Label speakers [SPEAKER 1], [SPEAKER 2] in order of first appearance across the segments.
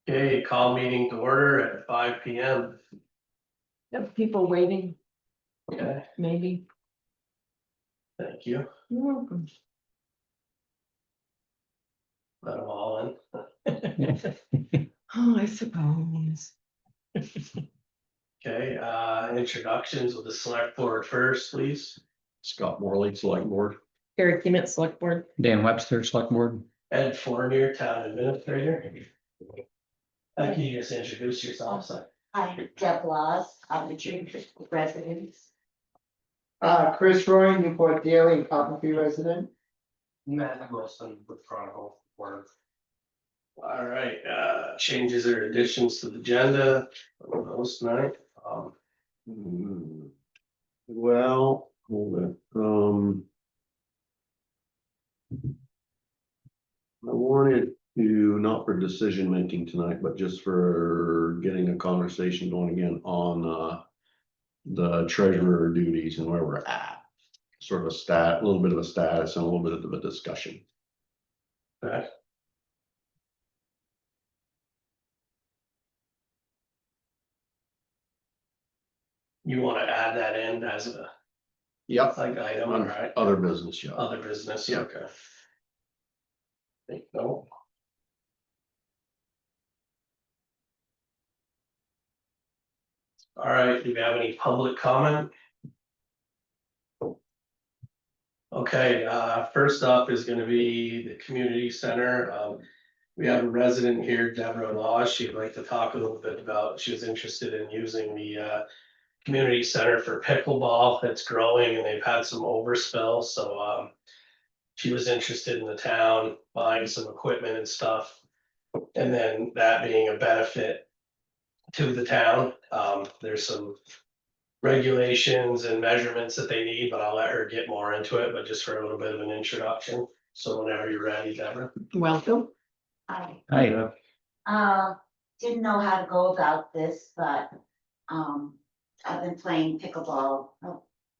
[SPEAKER 1] Okay, call meeting to order at 5 p.m.
[SPEAKER 2] Have people waiting,
[SPEAKER 1] Okay,
[SPEAKER 2] maybe.
[SPEAKER 1] thank you.
[SPEAKER 2] You're welcome.
[SPEAKER 1] Let them all in.
[SPEAKER 2] Oh, I suppose.
[SPEAKER 1] Okay, introductions with the select board first, please.
[SPEAKER 3] Scott Morley, Select Board.
[SPEAKER 2] Eric, you meant select board.
[SPEAKER 4] Dan Webster, Select Board.
[SPEAKER 1] Ed Fournier, town administrator. Can you just introduce yourself? So.
[SPEAKER 5] I'm Deb Laws, I'm the Dream residents.
[SPEAKER 6] Chris Roy, Newport Daily, Coventry resident.
[SPEAKER 1] Matt Wilson with Chronicle Work. All right, changes or additions to the agenda, those tonight.
[SPEAKER 3] Well, hold it, I wanted to, not for decision making tonight, but just for getting a conversation going again on, the treasurer duties and where we're at. Sort of a little bit of a status and a little bit of a discussion.
[SPEAKER 1] Okay. You want to add that in as a
[SPEAKER 3] Yep.
[SPEAKER 1] like item, all right?
[SPEAKER 3] Other business, yeah.
[SPEAKER 1] Other business,
[SPEAKER 3] Yeah.
[SPEAKER 1] okay. Think no. All right, do we have any public comment? Okay, first up is gonna be the community center. We have a resident here, Deborah Law. She'd like to talk a little bit about, she was interested in using the community center for pickleball. It's growing and they've had some overspill, so she was interested in the town buying some equipment and stuff. And then that being a benefit to the town. There's some regulations and measurements that they need, but I'll let her get more into it, but just for a little bit of an introduction. So whenever you're ready, Deborah.
[SPEAKER 2] Welcome.
[SPEAKER 5] I
[SPEAKER 4] Hi,
[SPEAKER 5] didn't know how to go about this, but I've been playing pickleball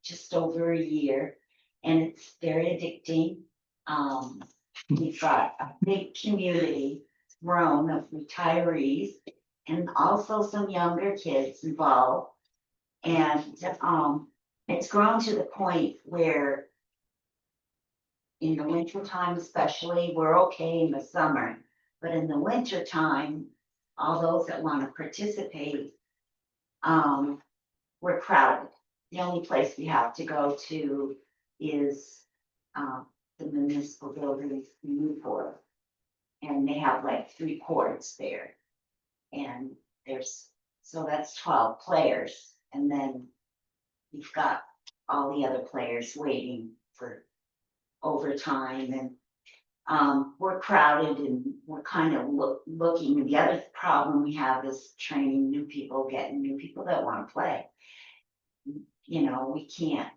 [SPEAKER 5] just over a year, and it's very addicting. We've got a big community grown of retirees and also some younger kids involved. And it's grown to the point where in the winter time especially, we're okay in the summer, but in the winter time, all those that want to participate, we're crowded. The only place we have to go to is the municipal buildings in Newport. And they have like 3 courts there. And so that's 12 players. And then you've got all the other players waiting for overtime, and we're crowded and we're kind of looking. The other problem we have is training new people, getting new people that want to play. You know, we can't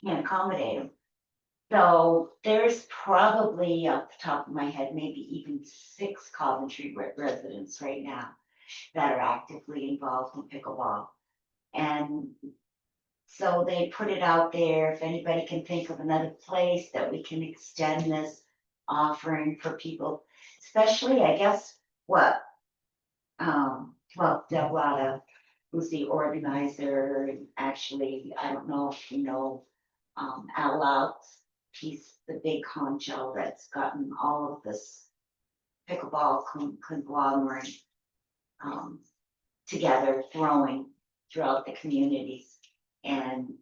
[SPEAKER 5] accommodate them. So there's probably, off the top of my head, maybe even 6 Coventry residents right now that are actively involved in pickleball. And so they put it out there, if anybody can think of another place that we can extend this offering for people, especially, I guess, well, Deb Latta, who's the organizer, and actually, I don't know if you know, Al Louts, he's the big honcho that's gotten all of this pickleball conglomerate together, growing throughout the communities. And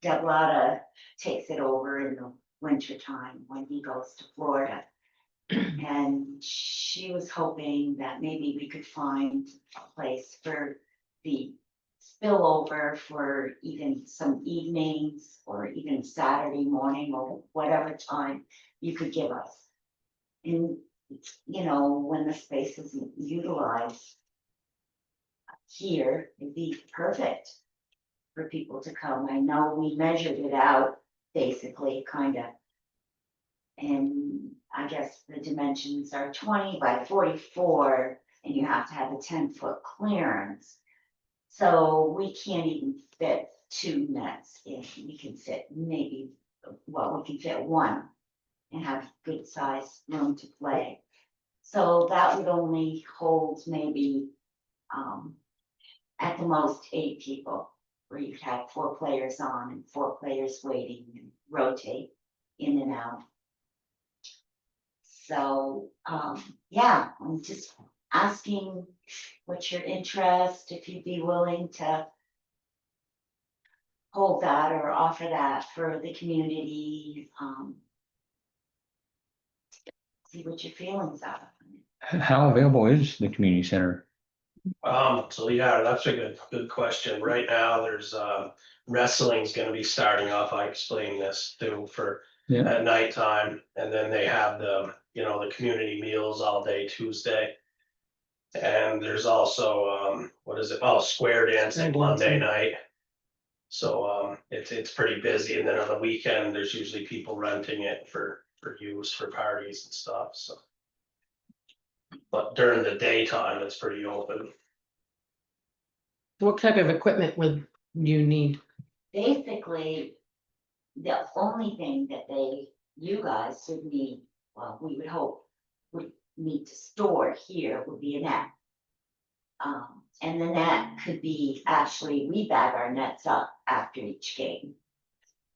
[SPEAKER 5] Deb Latta takes it over in the winter time when he goes to Florida. And she was hoping that maybe we could find a place for the spillover for even some evenings or even Saturday morning or whatever time you could give us. And, you know, when the space isn't utilized here, it'd be perfect for people to come. I know we measured it out, basically, kind of. And I guess the dimensions are 20 by 44, and you have to have a 10-foot clearance. So we can't even fit 2 nets in. We can fit maybe, well, we can fit 1 and have good size room to play. So that would only hold maybe, at the most 8 people. Where you'd have 4 players on and 4 players waiting and rotate in and out. So, yeah, I'm just asking what's your interest, if you'd be willing to hold that or offer that for the community, see what your feelings are.
[SPEAKER 4] How available is the community center?
[SPEAKER 1] So yeah, that's a good question. Right now, there's, wrestling's gonna be starting off. I explained this too for
[SPEAKER 4] Yeah.
[SPEAKER 1] at nighttime. And then they have the community meals all day Tuesday. And there's also, what is it? Oh, square dancing
[SPEAKER 2] Square
[SPEAKER 1] Monday
[SPEAKER 2] dancing.
[SPEAKER 1] night. So, it's pretty busy. And then on the weekend, there's usually people renting it for use for parties and stuff, so. But during the daytime, it's pretty open.
[SPEAKER 2] What type of equipment would you need?
[SPEAKER 5] Basically, the only thing that you guys would need, well, we would hope, would need to store here would be a net. And the net could be, actually, we bag our nets up after each game.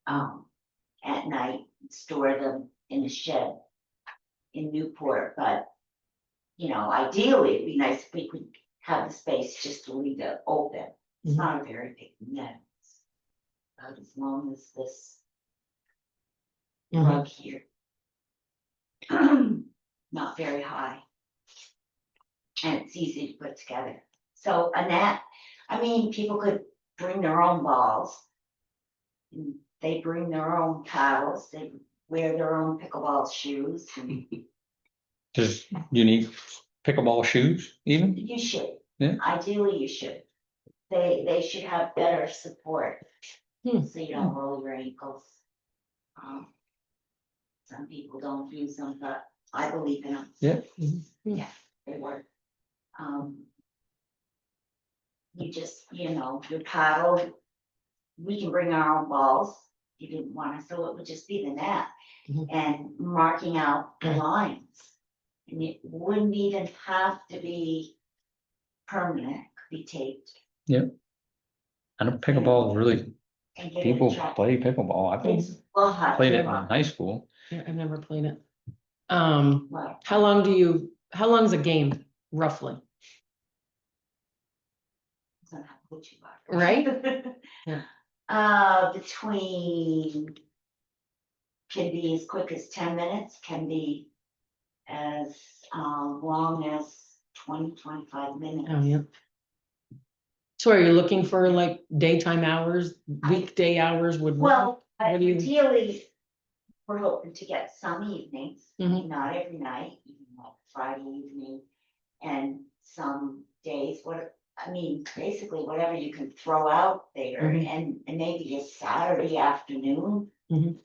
[SPEAKER 5] At night, store them in a shed in Newport, but, ideally, it'd be nice if we could have the space just to leave it open. It's
[SPEAKER 2] Mhm.
[SPEAKER 5] not a very big net. It's about as long as this
[SPEAKER 2] Mhm.
[SPEAKER 5] rug here. Not very high. And it's easy to put together. So a net, I mean, people could bring their own balls. And they bring their own paddles, they wear their own pickleball shoes, and
[SPEAKER 4] Does you need pickleball shoes even?
[SPEAKER 5] you should.
[SPEAKER 4] Yeah.
[SPEAKER 5] Ideally, you should. They should have better support,
[SPEAKER 2] Hmm.
[SPEAKER 5] so you don't roll your ankles. Some people don't use them, but I believe in them.
[SPEAKER 4] Yeah.
[SPEAKER 5] Yeah, they work. You just, your paddle, we can bring our own balls, if you didn't wanna, so it would just be the net.
[SPEAKER 2] Mhm.
[SPEAKER 5] And marking out the lines. And it wouldn't even have to be permanent, could be taped.
[SPEAKER 4] I know pickleball is really,
[SPEAKER 5] And give it
[SPEAKER 4] people
[SPEAKER 5] a try.
[SPEAKER 4] play pickleball. I
[SPEAKER 5] It's, well, hot.
[SPEAKER 4] played it in high school.
[SPEAKER 2] Yeah, I've never played it.
[SPEAKER 5] Well,
[SPEAKER 2] How long's a game roughly?
[SPEAKER 5] it's not how good you are.
[SPEAKER 2] Right? Yeah.
[SPEAKER 5] Between, can be as quick as 10 minutes, can be as long as 20-25 minutes.
[SPEAKER 2] Oh, yeah. So are you looking for like daytime hours, weekday hours would? work?
[SPEAKER 5] Well,
[SPEAKER 2] What do you-
[SPEAKER 5] ideally, we're hoping to get some evenings,
[SPEAKER 2] Mhm.
[SPEAKER 5] not every night, even like Friday evening. And some days, basically whatever you can throw out there,
[SPEAKER 2] Mhm.
[SPEAKER 5] and maybe a Saturday afternoon.
[SPEAKER 2] Mhm.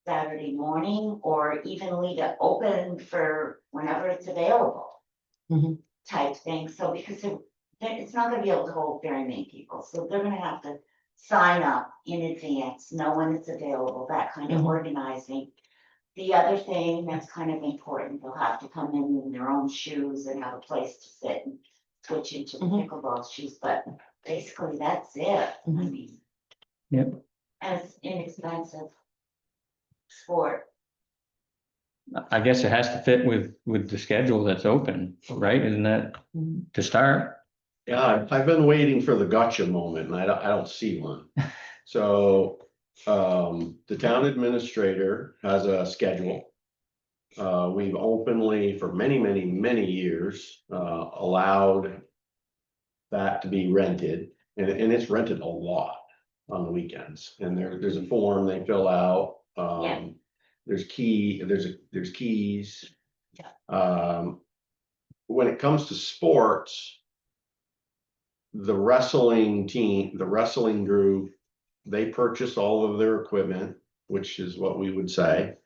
[SPEAKER 5] Saturday morning, or even leave it open for whenever it's available.
[SPEAKER 2] Mhm.
[SPEAKER 5] Type thing, so because it's not gonna be able to hold very many people, so they're gonna have to sign up in advance, know when it's available, that kind of
[SPEAKER 2] Mhm.
[SPEAKER 5] organizing. The other thing that's kind of important, they'll have to come in their own shoes and have a place to sit and switch into the
[SPEAKER 2] Mhm.
[SPEAKER 5] pickleball shoes, but basically that's it. I
[SPEAKER 2] Mhm.
[SPEAKER 5] mean.
[SPEAKER 4] Yep.
[SPEAKER 5] As inexpensive sport.
[SPEAKER 4] I guess it has to fit with the schedule that's open, right? Isn't that
[SPEAKER 2] Mhm.
[SPEAKER 4] to start?
[SPEAKER 3] Yeah, I've been waiting for the gotcha moment and I don't see one. So, the town administrator has a schedule. We've openly, for many, many, many years, allowed that to be rented, and it's rented a lot on the weekends. And there's a form they fill out,
[SPEAKER 5] Yeah.
[SPEAKER 3] there's keys.
[SPEAKER 5] Yeah.
[SPEAKER 3] When it comes to sports, the wrestling team, the wrestling group, they purchase all of their equipment, which is what we would say.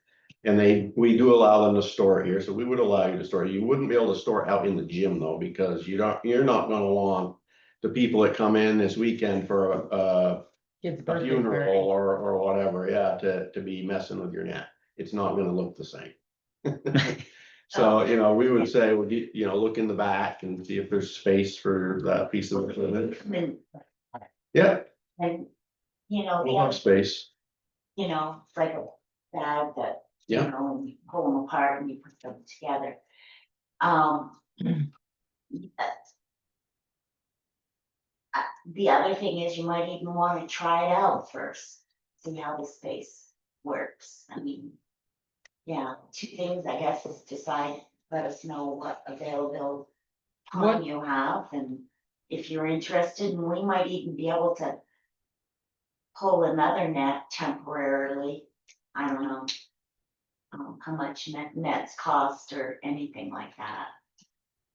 [SPEAKER 3] And we do allow them to store it here, so we would allow you to store it. You wouldn't be able to store it out in the gym though, because you're not gonna want the people that come in this weekend for
[SPEAKER 2] Kid's
[SPEAKER 3] a
[SPEAKER 2] birthday
[SPEAKER 3] funeral
[SPEAKER 2] party.
[SPEAKER 3] or whatever, yeah, to be messing with your net. It's not gonna look the same. So, you know, we would say, well, you know, look in the back and see if there's space for that piece of equipment. Yeah,
[SPEAKER 5] And, you know,
[SPEAKER 3] we'll have space.
[SPEAKER 5] you know, it's like a bag that, you
[SPEAKER 3] Yeah.
[SPEAKER 5] know, and you pull them apart and you put them together. Yes. The other thing is you might even wanna try it out first, see how the space works. I mean, yeah, two things, I guess, is decide, let us know what available time
[SPEAKER 2] What-
[SPEAKER 5] you have, and if you're interested, and we might even be able to pull another net temporarily. I don't know. How much nets cost or anything like that.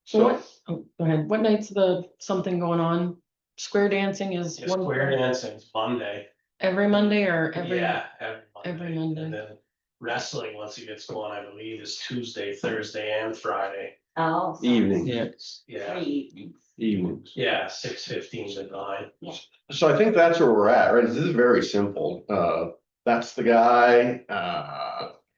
[SPEAKER 2] So
[SPEAKER 3] So,
[SPEAKER 2] what, oh, go ahead, what night's the, something going on? Square dancing is
[SPEAKER 1] Just
[SPEAKER 2] one,
[SPEAKER 1] square dancing's Monday.
[SPEAKER 2] every Monday or every?
[SPEAKER 1] Yeah,
[SPEAKER 2] every
[SPEAKER 1] every
[SPEAKER 2] Monday.
[SPEAKER 1] Monday. And then wrestling, once it gets going, I believe is Tuesday, Thursday and Friday.
[SPEAKER 5] Oh. so
[SPEAKER 3] evening,
[SPEAKER 4] Yeah.
[SPEAKER 1] Yeah,
[SPEAKER 5] 3 evenings.
[SPEAKER 3] evenings.
[SPEAKER 1] yeah, 6:15 to 9.
[SPEAKER 3] So I think that's where we're at, right? This is very simple. That's the guy.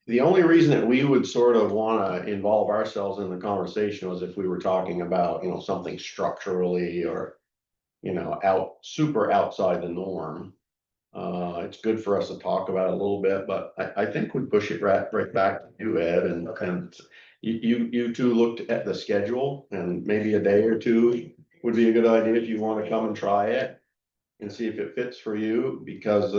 [SPEAKER 3] The only reason that we would sort of wanna involve ourselves in the conversation was if we were talking about, you know, something structurally or, you know, super outside the norm. It's good for us to talk about it a little bit, but I think we push it right back to you, Ed, and you two looked at the schedule and maybe a day or two would be a good idea if you wanna come and try it and see if it fits for you, because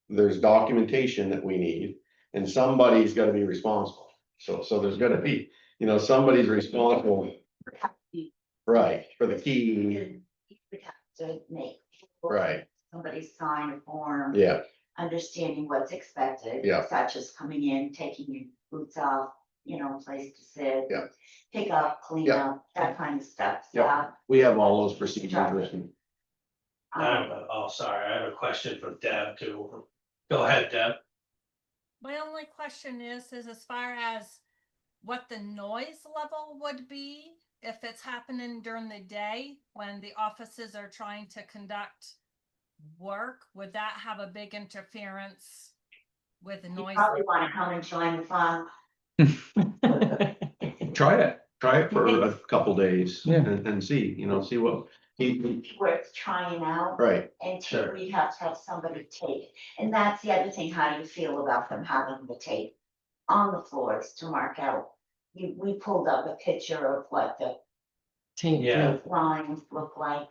[SPEAKER 3] there's documentation that we need and somebody's gotta be responsible. So there's gotta be, you know, somebody's responsible, right, for the key,
[SPEAKER 5] You would have to make.
[SPEAKER 3] right,
[SPEAKER 5] Somebody sign a form.
[SPEAKER 3] yeah,
[SPEAKER 5] Understanding what's expected.
[SPEAKER 3] Yeah.
[SPEAKER 5] Such as coming in, taking your boots off, you know, place to sit.
[SPEAKER 3] Yeah.
[SPEAKER 5] Pick up, clean
[SPEAKER 3] Yeah.
[SPEAKER 5] up, that kind of stuff.
[SPEAKER 3] Yeah. we have all those procedures written.
[SPEAKER 1] Oh, sorry, I have a question for Deb too. Go ahead, Deb.
[SPEAKER 7] My only question is as far as what the noise level would be if it's happening during the day when the offices are trying to conduct work, would that have a big interference with the
[SPEAKER 5] You
[SPEAKER 7] noise?
[SPEAKER 5] probably wanna come and join the fun.
[SPEAKER 3] Try it for a couple days
[SPEAKER 4] Yeah.
[SPEAKER 3] and see, you know, see what
[SPEAKER 5] Worth trying out.
[SPEAKER 3] right,
[SPEAKER 5] And
[SPEAKER 1] Sure.
[SPEAKER 5] we have to have somebody tape. And that's the other thing, how do you feel about them having the tape on the floors to mark out? We pulled up a picture of what the
[SPEAKER 2] Tank,
[SPEAKER 1] Yeah.
[SPEAKER 5] lines look like.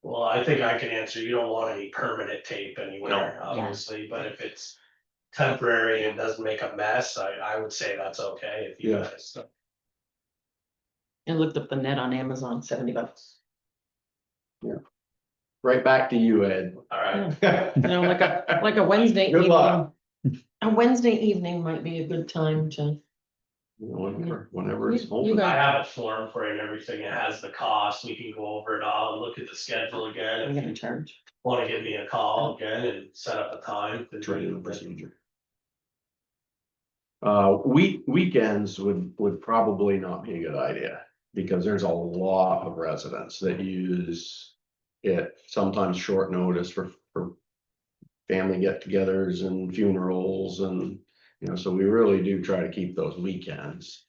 [SPEAKER 1] Well, I think I can answer. You don't want any permanent tape anywhere,
[SPEAKER 3] No.
[SPEAKER 1] obviously, but if it's temporary and doesn't make a mess, I would say that's okay if you
[SPEAKER 3] Yeah.
[SPEAKER 1] guys.
[SPEAKER 2] I looked up the net on Amazon, $70.
[SPEAKER 3] right back to you, Ed.
[SPEAKER 1] All right.
[SPEAKER 2] You know, like a Wednesday
[SPEAKER 3] Good
[SPEAKER 2] evening.
[SPEAKER 3] luck.
[SPEAKER 2] A Wednesday evening might be a good time to,
[SPEAKER 3] Whenever it's
[SPEAKER 2] You
[SPEAKER 3] open.
[SPEAKER 2] got-
[SPEAKER 1] I have a form for it and everything. It has the cost. We can go over it all and look at the schedule again.
[SPEAKER 2] I'm
[SPEAKER 1] If
[SPEAKER 2] gonna
[SPEAKER 1] you
[SPEAKER 2] charge.
[SPEAKER 1] want to give me a call again and set up a time. to
[SPEAKER 3] Training
[SPEAKER 1] do the-
[SPEAKER 3] procedure. Weekends would probably not be a good idea, because there's a lot of residents that use it, sometimes short notice for family get-togethers and funerals and, you know, so we really do try to keep those weekends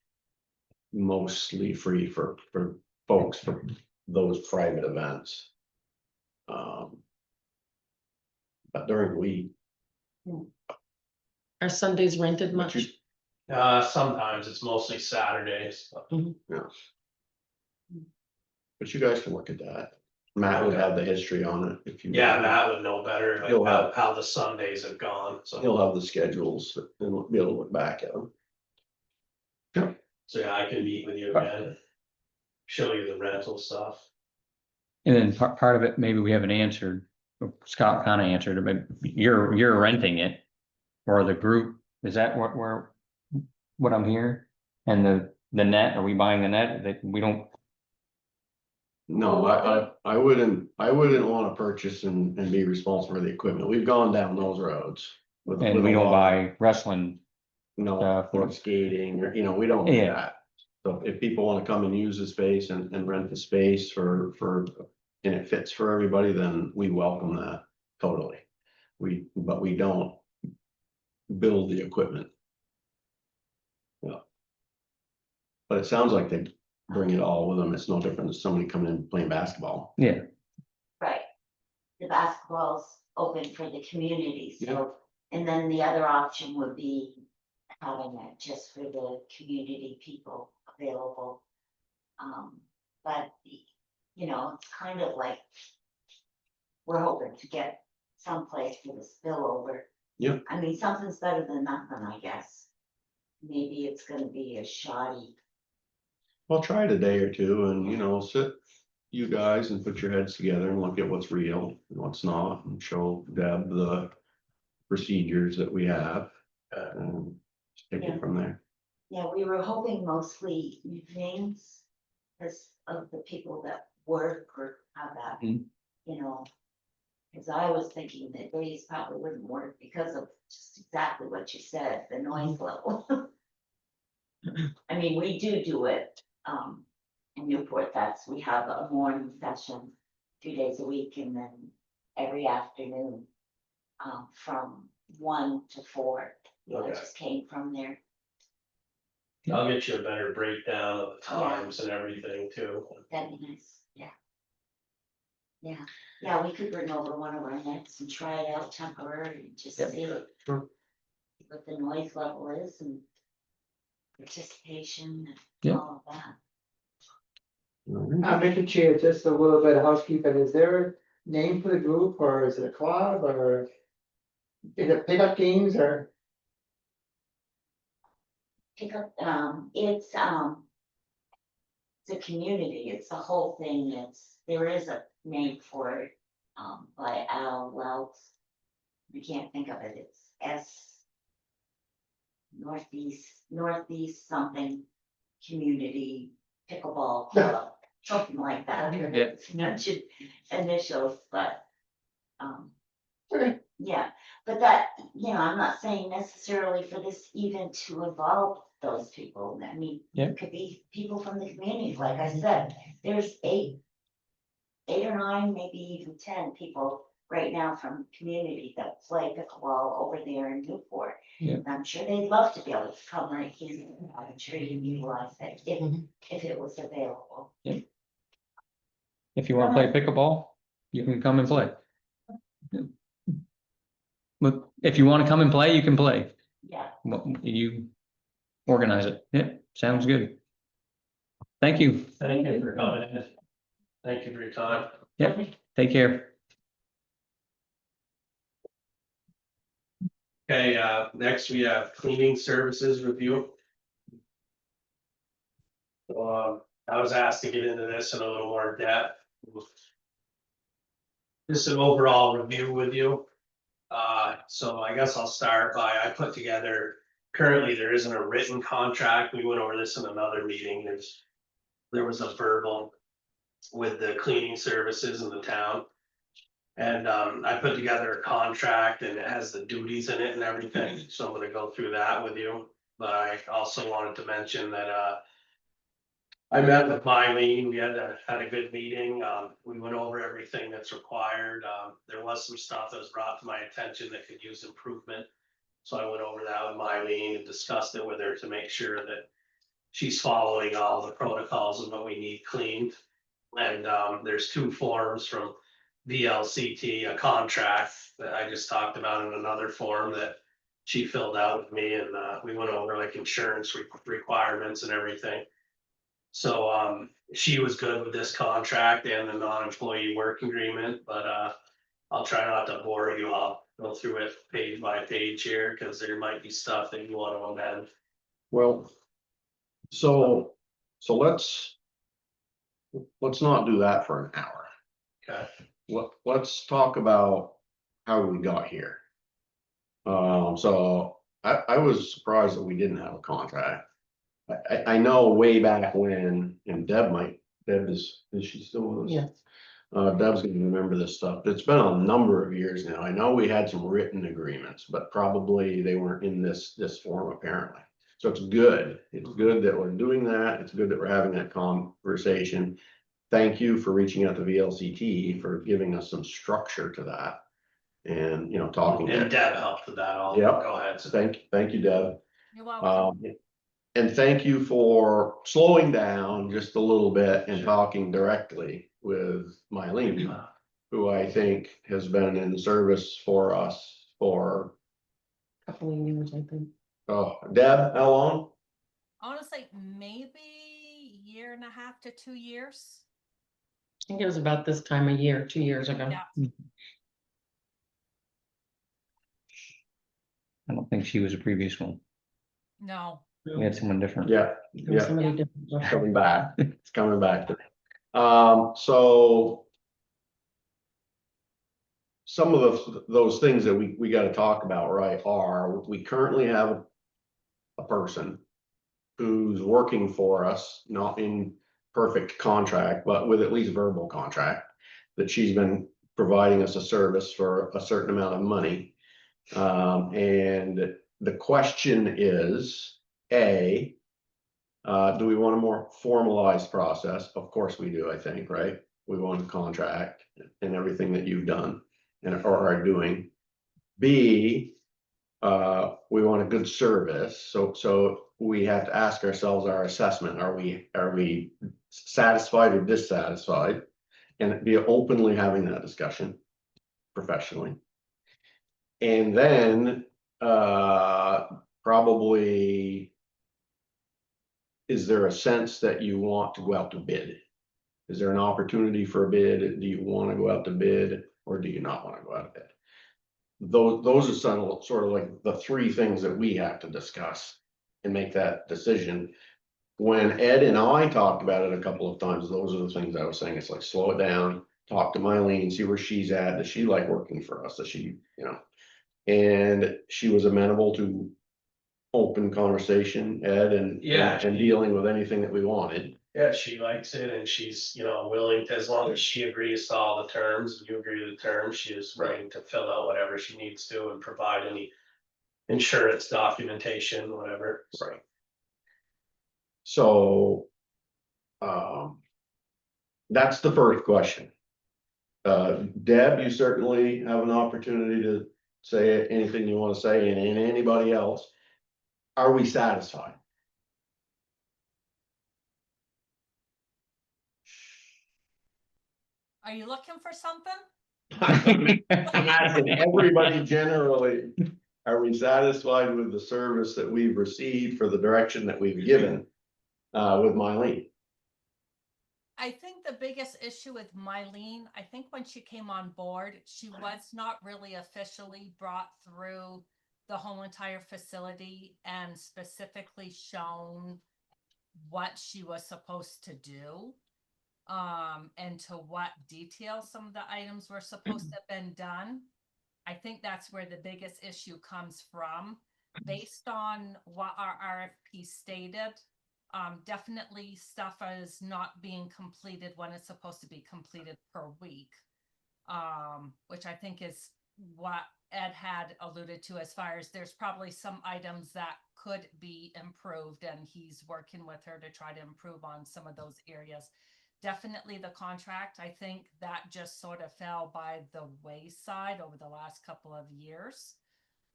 [SPEAKER 3] mostly free for folks for those private events. But during the week,
[SPEAKER 2] Are Sundays rented
[SPEAKER 3] But
[SPEAKER 2] much?
[SPEAKER 3] you-
[SPEAKER 1] Sometimes it's mostly Saturdays.
[SPEAKER 3] but you guys can look at that. Matt would have the history on it if you.
[SPEAKER 1] Yeah, Matt would know better,
[SPEAKER 3] He'll
[SPEAKER 1] like
[SPEAKER 3] have-
[SPEAKER 1] how the Sundays have gone, so.
[SPEAKER 3] He'll have the schedules and we'll be able to look back at them.
[SPEAKER 1] So yeah, I can meet with you again. Show you the rental stuff.
[SPEAKER 4] And then part of it, maybe we haven't answered, Scott kind of answered it, but you're renting it. Or the group, is that what I'm hearing? And the net, are we buying the net? That we don't,
[SPEAKER 3] No, I wouldn't wanna purchase and be responsible for the equipment. We've gone down those roads. with
[SPEAKER 4] and
[SPEAKER 3] a
[SPEAKER 4] we don't
[SPEAKER 3] lot-
[SPEAKER 4] buy wrestling,
[SPEAKER 3] No,
[SPEAKER 4] stuff.
[SPEAKER 3] or skating, or, you know, we don't do
[SPEAKER 4] Yeah.
[SPEAKER 3] that. So if people wanna come and use the space and rent the space and it fits for everybody, then we welcome that totally. But we don't build the equipment. Yeah. But it sounds like they bring it all with them. It's no different than somebody coming in playing basketball.
[SPEAKER 4] Yeah,
[SPEAKER 5] Right. The basketball's open for the community, so, and then the other option would be having it just for the community people available. But, you know, it's kind of like we're hoping to get someplace for the spillover.
[SPEAKER 3] Yeah.
[SPEAKER 5] I mean, something's better than nothing, I guess. Maybe it's gonna be a shoddy.
[SPEAKER 3] Well, try it a day or two and, you know, sit you guys and put your heads together and look at what's real and what's not and show Deb the procedures that we have. And take
[SPEAKER 5] Yeah.
[SPEAKER 3] it from there.
[SPEAKER 5] Yeah, we were hoping mostly evenings, because of the people that work or have that,
[SPEAKER 4] Mm.
[SPEAKER 5] you know. Cause I was thinking that days probably wouldn't work because of just exactly what you said, the noise level. I mean, we do it, in Newport, we have a morning session 2 days a week and then every afternoon. From 1 to 4, I
[SPEAKER 1] Okay.
[SPEAKER 5] just came from there.
[SPEAKER 1] I'll get you a better breakdown of the
[SPEAKER 5] Yeah.
[SPEAKER 1] times and everything too.
[SPEAKER 5] That'd be nice, yeah. Yeah, we could bring over one of our nets and try it out temporarily, and just
[SPEAKER 4] Yep.
[SPEAKER 5] see
[SPEAKER 3] Sure.
[SPEAKER 5] what the noise level is and participation and
[SPEAKER 4] Yep.
[SPEAKER 5] all of that.
[SPEAKER 6] Mr. Chair, just a little bit of housekeeping, is there a name for the group, or is it a club, or? Is it pickup games, or?
[SPEAKER 5] Pick up, it's a community, it's the whole thing, there is a name for it, by Al Louts. I can't think of it, it's Northeast something community pickleball club, something like that.
[SPEAKER 6] Okay.
[SPEAKER 4] Yeah.
[SPEAKER 5] It's not your initials, but,
[SPEAKER 6] Okay.
[SPEAKER 5] yeah, but that, you know, I'm not saying necessarily for this even to involve those people, I mean.
[SPEAKER 4] Yeah.
[SPEAKER 5] It could be people from the community, like I said, there's eight or nine, maybe even 10 people right now from the community that play pickleball over there in Newport.
[SPEAKER 4] Yeah.
[SPEAKER 5] And I'm sure they'd love to be able to come right here, I'm sure you'd utilize it if it was available.
[SPEAKER 4] if you wanna play pickleball, you can come and play. But if you wanna come and play, you can play.
[SPEAKER 5] Yeah,
[SPEAKER 4] You organize it. Yeah, sounds good. Thank you.
[SPEAKER 1] Thank you for coming in. Thank you for your time.
[SPEAKER 4] Yep, take care.
[SPEAKER 1] Okay, next we have cleaning services review. I was asked to get into this in a little more depth. Just an overall review with you. So I guess I'll start by, I put together, currently there isn't a written contract. We went over this in another meeting. There was a verbal with the cleaning services in the town. And I put together a contract and it has the duties in it and everything, so I'm gonna go through that with you. But I also wanted to mention that I met with Mylene, we had a good meeting, we went over everything that's required, there was some stuff that was brought to my attention that could use improvement. So I went over that with Mylene and discussed it with her to make sure that she's following all the protocols and what we need cleaned. And there's 2 forms from VLCT, a contract that I just talked about, in another form that she filled out with me, and we went over like insurance requirements and everything. So she was good with this contract and the non-employee work agreement, but I'll try not to bore you. I'll go through it page by page here, because there might be stuff that you want to amend.
[SPEAKER 3] Well, so let's not do that for an hour.
[SPEAKER 1] Okay.
[SPEAKER 3] Let's talk about how we got here. So I was surprised that we didn't have a contract. I know way back when, and Deb is she still with us?
[SPEAKER 2] Yeah.
[SPEAKER 3] Deb's gonna remember this stuff. It's been a number of years now. I know we had some written agreements, but probably they weren't in this form apparently. So it's good. It's good that we're doing that. It's good that we're having that conversation. Thank you for reaching out to VLCT for giving us some structure to that. And, you know, talking.
[SPEAKER 1] And Deb helped with that all.
[SPEAKER 3] Yep.
[SPEAKER 1] Go ahead.
[SPEAKER 3] Thank you, Deb.
[SPEAKER 7] You're welcome.
[SPEAKER 3] And thank you for slowing down just a little bit and talking directly with Mylene, who I think has been in service for us for,
[SPEAKER 2] Couple of years, I think.
[SPEAKER 3] oh, Deb, how long?
[SPEAKER 7] Honestly, maybe year and a half to 2 years.
[SPEAKER 2] I think it was about this time of year, 2 years ago.
[SPEAKER 7] Yeah.
[SPEAKER 4] I don't think she was a previous one.
[SPEAKER 7] No,
[SPEAKER 4] We had someone different.
[SPEAKER 3] Yeah,
[SPEAKER 2] There was
[SPEAKER 3] yeah,
[SPEAKER 2] somebody
[SPEAKER 7] Yeah.
[SPEAKER 2] different.
[SPEAKER 3] it's coming back, it's coming back. So some of those things that we gotta talk about, right, are, we currently have a person who's working for us, not in perfect contract, but with at least verbal contract, that she's been providing us a service for a certain amount of money. And the question is, A, do we want a more formalized process? Of course we do, I think, right? We want a contract and everything that you've done and or are doing. B, we want a good service, so we have to ask ourselves our assessment, are we satisfied or dissatisfied? And be openly having that discussion professionally. And then, probably, is there a sense that you want to go out to bid? Is there an opportunity for a bid? Do you want to go out to bid or do you not want to go out to bid? Those are sort of like the three things that we have to discuss and make that decision. When Ed and I talked about it a couple of times, those are the things I was saying. It's like, slow it down, talk to Mylene, see where she's at. Does she like working for us? Does she, you know? And she was amenable to open conversation, Ed, and
[SPEAKER 1] Yeah.
[SPEAKER 3] and dealing with anything that we wanted.
[SPEAKER 1] Yeah, she likes it and she's, willing to, as long as she agrees to all the terms, and you agree to the terms, she is willing to fill out whatever she needs to and provide any insurance documentation, whatever.
[SPEAKER 3] Right. So, that's the first question. Deb, you certainly have an opportunity to say anything you want to say, and anybody else. Are we satisfied?
[SPEAKER 7] are you looking for something?
[SPEAKER 3] I'm asking everybody generally, are we satisfied with the service that we've received for the direction that we've given with Mylene?
[SPEAKER 7] I think the biggest issue with Mylene, I think when she came on board, she was not really officially brought through the whole entire facility and specifically shown what she was supposed to do. And to what detail some of the items were supposed to have been done. I think that's where the biggest issue comes from. Based on what our RFP stated, definitely stuff is not being completed when it's supposed to be completed per week. Which I think is what Ed had alluded to, as far as there's probably some items that could be improved, and he's working with her to try to improve on some of those areas. Definitely the contract, I think that just sort of fell by the wayside over the last couple of years.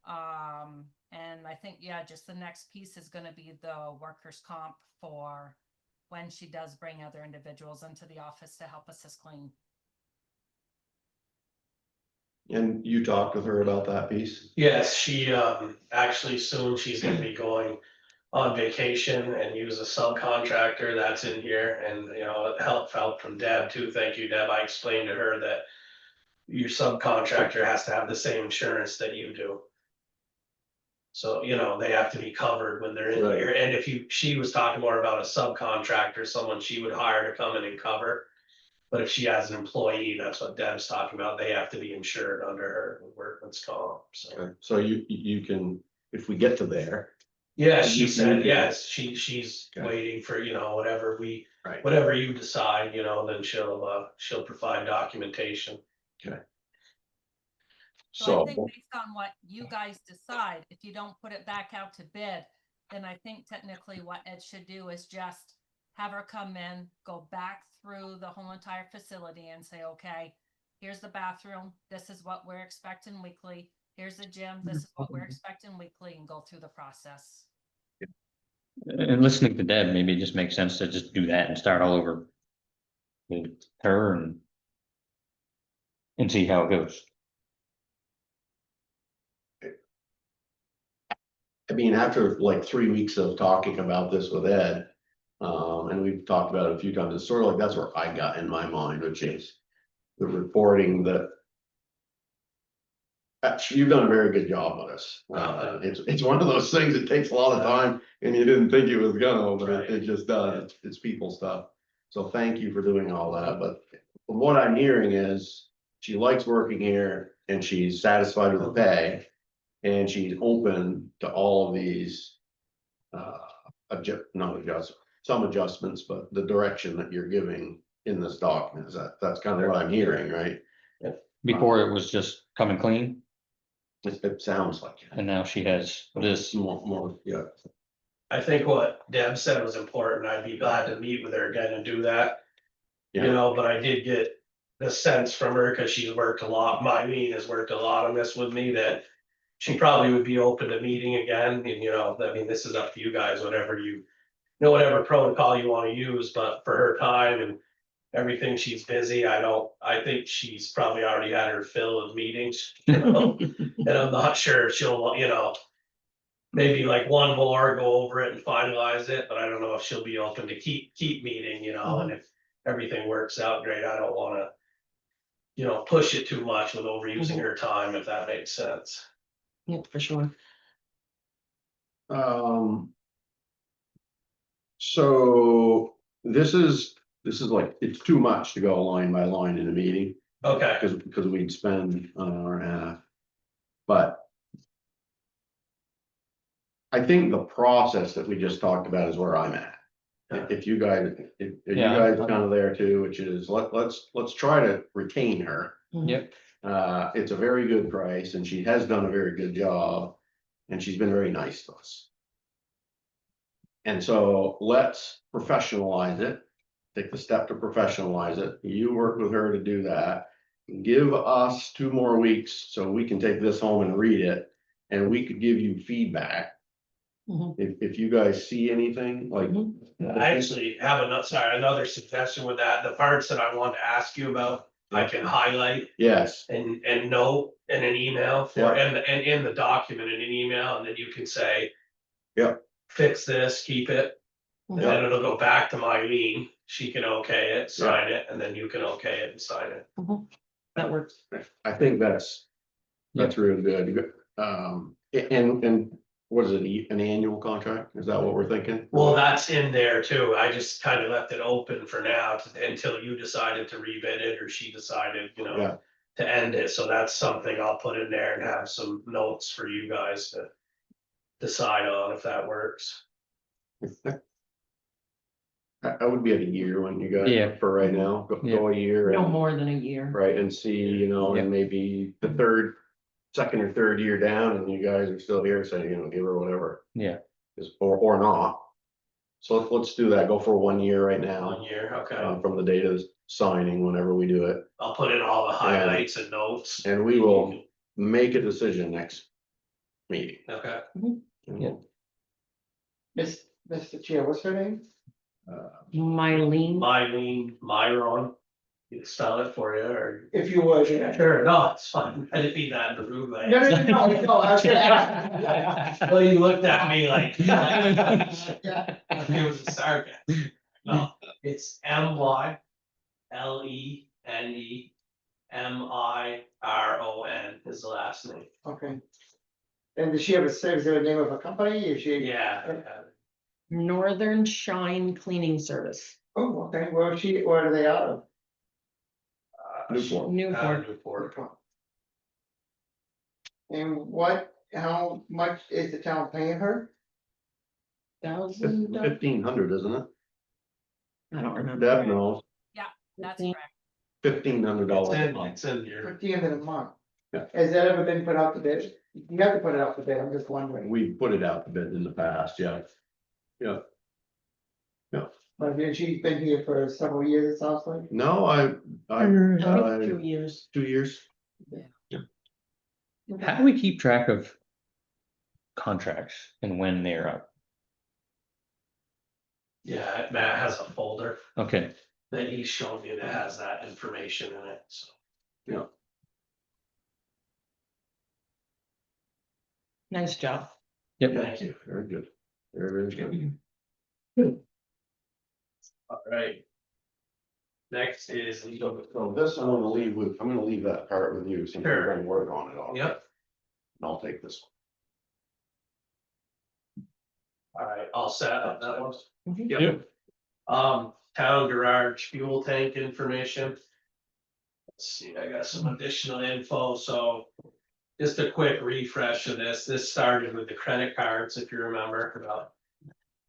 [SPEAKER 7] And I think, yeah, just the next piece is going to be the workers' comp for when she does bring other individuals into the office to help assist clean.
[SPEAKER 3] And you talked with her about that piece?
[SPEAKER 1] Yes, she, actually soon she's gonna be going on vacation and use a subcontractor that's in here and, help from Deb too. Thank you, Deb. I explained to her that your subcontractor has to have the same insurance that you do. So, they have to be covered when they're in
[SPEAKER 3] Right.
[SPEAKER 1] here. And she was talking more about a subcontractor, someone she would hire to come in and cover. But if she has an employee, that's what Deb's talking about. They have to be insured under her workman's comp, so.
[SPEAKER 3] Okay. So you can, if we get to there.
[SPEAKER 1] Yeah, she
[SPEAKER 3] You
[SPEAKER 1] said,
[SPEAKER 3] can-
[SPEAKER 1] yes, she's
[SPEAKER 3] Okay.
[SPEAKER 1] waiting for, whatever
[SPEAKER 3] Right.
[SPEAKER 1] whatever you decide, then she'll provide documentation.
[SPEAKER 7] So I
[SPEAKER 3] So,
[SPEAKER 7] think based on what you guys decide, if you don't put it back out to bid, then I think technically what Ed should do is just have her come in, go back through the whole entire facility and say, okay, here's the bathroom, this is what we're expecting weekly. Here's the gym, this is what we're expecting weekly, and go through the process.
[SPEAKER 4] And listening to Deb, maybe it just makes sense to just do that and start all over with her and see how it goes.
[SPEAKER 3] I mean, after like 3 weeks of talking about this with Ed, and we've talked about it a few times, it's sort of like, that's where I got in my mind, which is the reporting that. You've done a very good job on us. It's one of those things that takes a lot of time and you didn't think it was gonna, but it just does. It's people stuff. So thank you for doing all that, but from what I'm hearing is she likes working here and she's satisfied with the pay. And she's open to all of these, some adjustments, but the direction that you're giving in this document, that's kind of what I'm hearing, right?
[SPEAKER 4] Before it was just coming clean,
[SPEAKER 3] It sounds like it.
[SPEAKER 4] and now she has this.
[SPEAKER 3] More, yeah.
[SPEAKER 1] I think what Deb said was important. I'd be glad to meet with her again and do that. You
[SPEAKER 3] Yeah.
[SPEAKER 1] know, but I did get the sense from her, cause she's worked a lot, Mylene has worked a lot on this with me, that she probably would be open to meeting again, and you know, I mean, this is up to you guys, whatever you know, whatever protocol you wanna use, but for her time and everything, she's busy. I think she's probably already had her fill of meetings, you know, and I'm not sure if she'll, you know, maybe like one more, go over it and finalize it, but I don't know if she'll be open to keep meeting, you know, and if everything works out great, I don't wanna, you know, push it too much with overusing her time, if that makes sense.
[SPEAKER 2] Yeah, for sure.
[SPEAKER 3] So this is like, it's too much to go line by line in a meeting,
[SPEAKER 1] Okay,
[SPEAKER 3] because we'd spend an hour and a half. But I think the process that we just talked about is where I'm at. If you guys, if you
[SPEAKER 4] Yeah.
[SPEAKER 3] guys are kind of there too, which is, let's try to retain her.
[SPEAKER 4] Yep.
[SPEAKER 3] It's a very good price and she has done a very good job and she's been very nice to us. And so let's professionalize it, take the step to professionalize it. You work with her to do that. Give us 2 more weeks so we can take this home and read it and we could give you feedback.
[SPEAKER 2] Mhm.
[SPEAKER 3] If you guys see anything like.
[SPEAKER 1] I actually have another suggestion with that, the parts that I want to ask you about, I can highlight
[SPEAKER 3] Yes,
[SPEAKER 1] and note in an email
[SPEAKER 3] Yeah.
[SPEAKER 1] and in the document in an email, and then you can say.
[SPEAKER 3] Yeah.
[SPEAKER 1] Fix this, keep it, and
[SPEAKER 3] Yeah.
[SPEAKER 1] then it'll go back to Mylene, she can okay it, sign it, and then you can okay it and sign it.
[SPEAKER 2] That works.
[SPEAKER 3] I think that's real good. And what is it, an annual contract? Is that what we're thinking?
[SPEAKER 1] Well, that's in there too, I just kind of left it open for now until you decided to rebid it, or she decided, you
[SPEAKER 3] Yeah.
[SPEAKER 1] know. To end it, so that's something I'll put in there and have some notes for you guys to. Decide on if that works.
[SPEAKER 3] I would be at a year when you guys,
[SPEAKER 4] Yeah.
[SPEAKER 3] for right now, go a year.
[SPEAKER 2] No
[SPEAKER 3] and-
[SPEAKER 2] more than a year.
[SPEAKER 3] Right, and see, you know, and maybe the second or third year down and you guys are still here, say, you know, give her whatever.
[SPEAKER 4] Yeah.
[SPEAKER 3] Or not. So let's do that, go for 1 year right now.
[SPEAKER 1] 1 year, okay,
[SPEAKER 3] From the date of signing, whenever we do it,
[SPEAKER 1] I'll put in all the highlights and notes.
[SPEAKER 3] and we will make a decision next meeting.
[SPEAKER 1] Okay,
[SPEAKER 4] Yeah.
[SPEAKER 6] Mr. Chair, what's her name?
[SPEAKER 2] Mylene.
[SPEAKER 1] Myron, you can spell it for you, or?
[SPEAKER 6] If you would, yeah.
[SPEAKER 1] Sure, no, it's fine, I didn't mean that in the rude way.
[SPEAKER 6] No, I was gonna ask.
[SPEAKER 1] Well, you looked at me like.
[SPEAKER 6] Yeah.
[SPEAKER 1] It was a sarcasm. No, it's MYLENE MIRON is the last name.
[SPEAKER 6] Okay. And does she have is there a name of a company? Is she?
[SPEAKER 1] Yeah.
[SPEAKER 2] Northern Shine Cleaning Service.
[SPEAKER 6] Oh, okay, where are they out of?
[SPEAKER 3] Newport.
[SPEAKER 2] Newport.
[SPEAKER 6] And how much is the town paying her?
[SPEAKER 2] $1,000.
[SPEAKER 3] 1,500, isn't it?
[SPEAKER 2] I don't remember.
[SPEAKER 3] Deb knows,
[SPEAKER 7] That's correct.
[SPEAKER 3] $1,500.
[SPEAKER 1] It's in here.
[SPEAKER 6] $15 a month.
[SPEAKER 3] Yeah.
[SPEAKER 6] Has that ever been put out to bid? You have to put it out to bid, I'm just wondering.
[SPEAKER 3] We put it out to bid in the past, yeah. Yeah.
[SPEAKER 6] But she's been here for several years, it sounds like.
[SPEAKER 3] No,
[SPEAKER 2] I think 2 years.
[SPEAKER 3] 2 years.
[SPEAKER 4] How do we keep track of contracts and when they're up?
[SPEAKER 1] Yeah, Matt has a folder
[SPEAKER 4] Okay,
[SPEAKER 1] that he's shown me that has that information in it, so.
[SPEAKER 2] Nice job.
[SPEAKER 4] yep.
[SPEAKER 1] Thank you.
[SPEAKER 3] Very good. Very, very good.
[SPEAKER 1] All right. Next is
[SPEAKER 3] So this, I'm gonna leave that part with you, since you're
[SPEAKER 1] Sure.
[SPEAKER 3] gonna work on it all.
[SPEAKER 1] Yep.
[SPEAKER 3] And I'll take this
[SPEAKER 1] All right, all set on that one? Yep.
[SPEAKER 4] Yep.
[SPEAKER 1] Town garage fuel tank information. Let's see, I got some additional info, so. Just a quick refresh of this. This started with the credit cards, if you remember, about.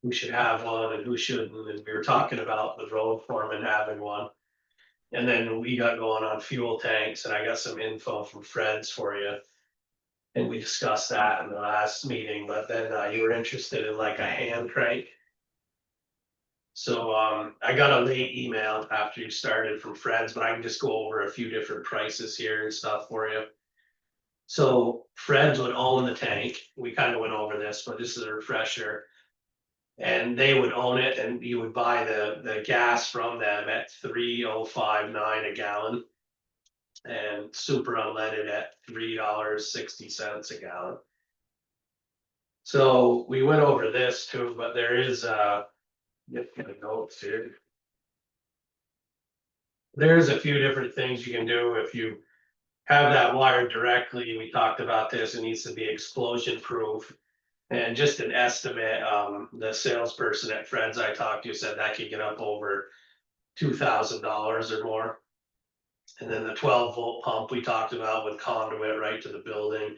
[SPEAKER 1] Who should have one and who shouldn't, and we were talking about the road foreman having one. And then we got going on fuel tanks, and I got some info from Fred's for you. And we discussed that in the last meeting, but then you were interested in like a hand crank. So I got a late email after you started from Fred's, but I can just go over a few different prices here and stuff for you. So Fred's would own the tank. We kind of went over this, but this is a refresher. And they would own it, and you would buy the gas from them at $3.059 a gallon. And super unleaded at $3.60 a gallon. So we went over this too, but there is get the notes here. There's a few different things you can do if you have that wired directly. We talked about this, it needs to be explosion proof. And just an estimate, the salesperson at Fred's I talked to said that could get up over $2,000 or more. And then the 12-volt pump we talked about with conduit right to the building,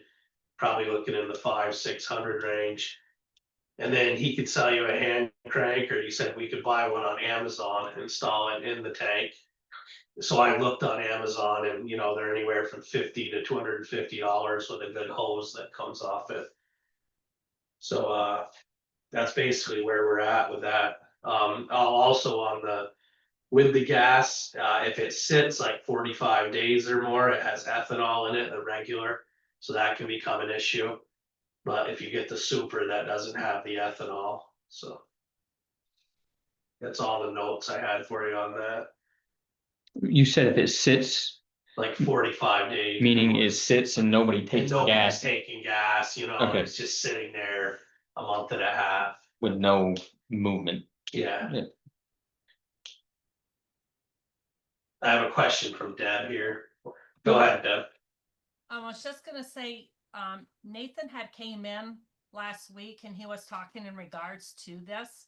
[SPEAKER 1] probably looking in the 500-600 range. And then he could sell you a hand crank, or he said we could buy one on Amazon and install it in the tank. So I looked on Amazon, and they're anywhere from $50 to $250 with a good hose that comes off it. So that's basically where we're at with that. I'll also with the gas, if it sits like 45 days or more, it has ethanol in it, the regular, so that can become an issue. But if you get the super, that doesn't have the ethanol, so. That's all the notes I had for you on that,
[SPEAKER 4] You said if it sits,
[SPEAKER 1] like 45 days.
[SPEAKER 4] meaning it sits and nobody
[SPEAKER 1] And
[SPEAKER 4] takes the
[SPEAKER 1] nobody's
[SPEAKER 4] gas
[SPEAKER 1] taking gas,
[SPEAKER 4] Okay.
[SPEAKER 1] it's just sitting there a month and a half,
[SPEAKER 4] with no movement.
[SPEAKER 1] yeah.
[SPEAKER 4] Yeah.
[SPEAKER 1] I have a question from Deb here. Go ahead, Deb.
[SPEAKER 7] I was just gonna say, Nathan had came in last week and he was talking in regards to this.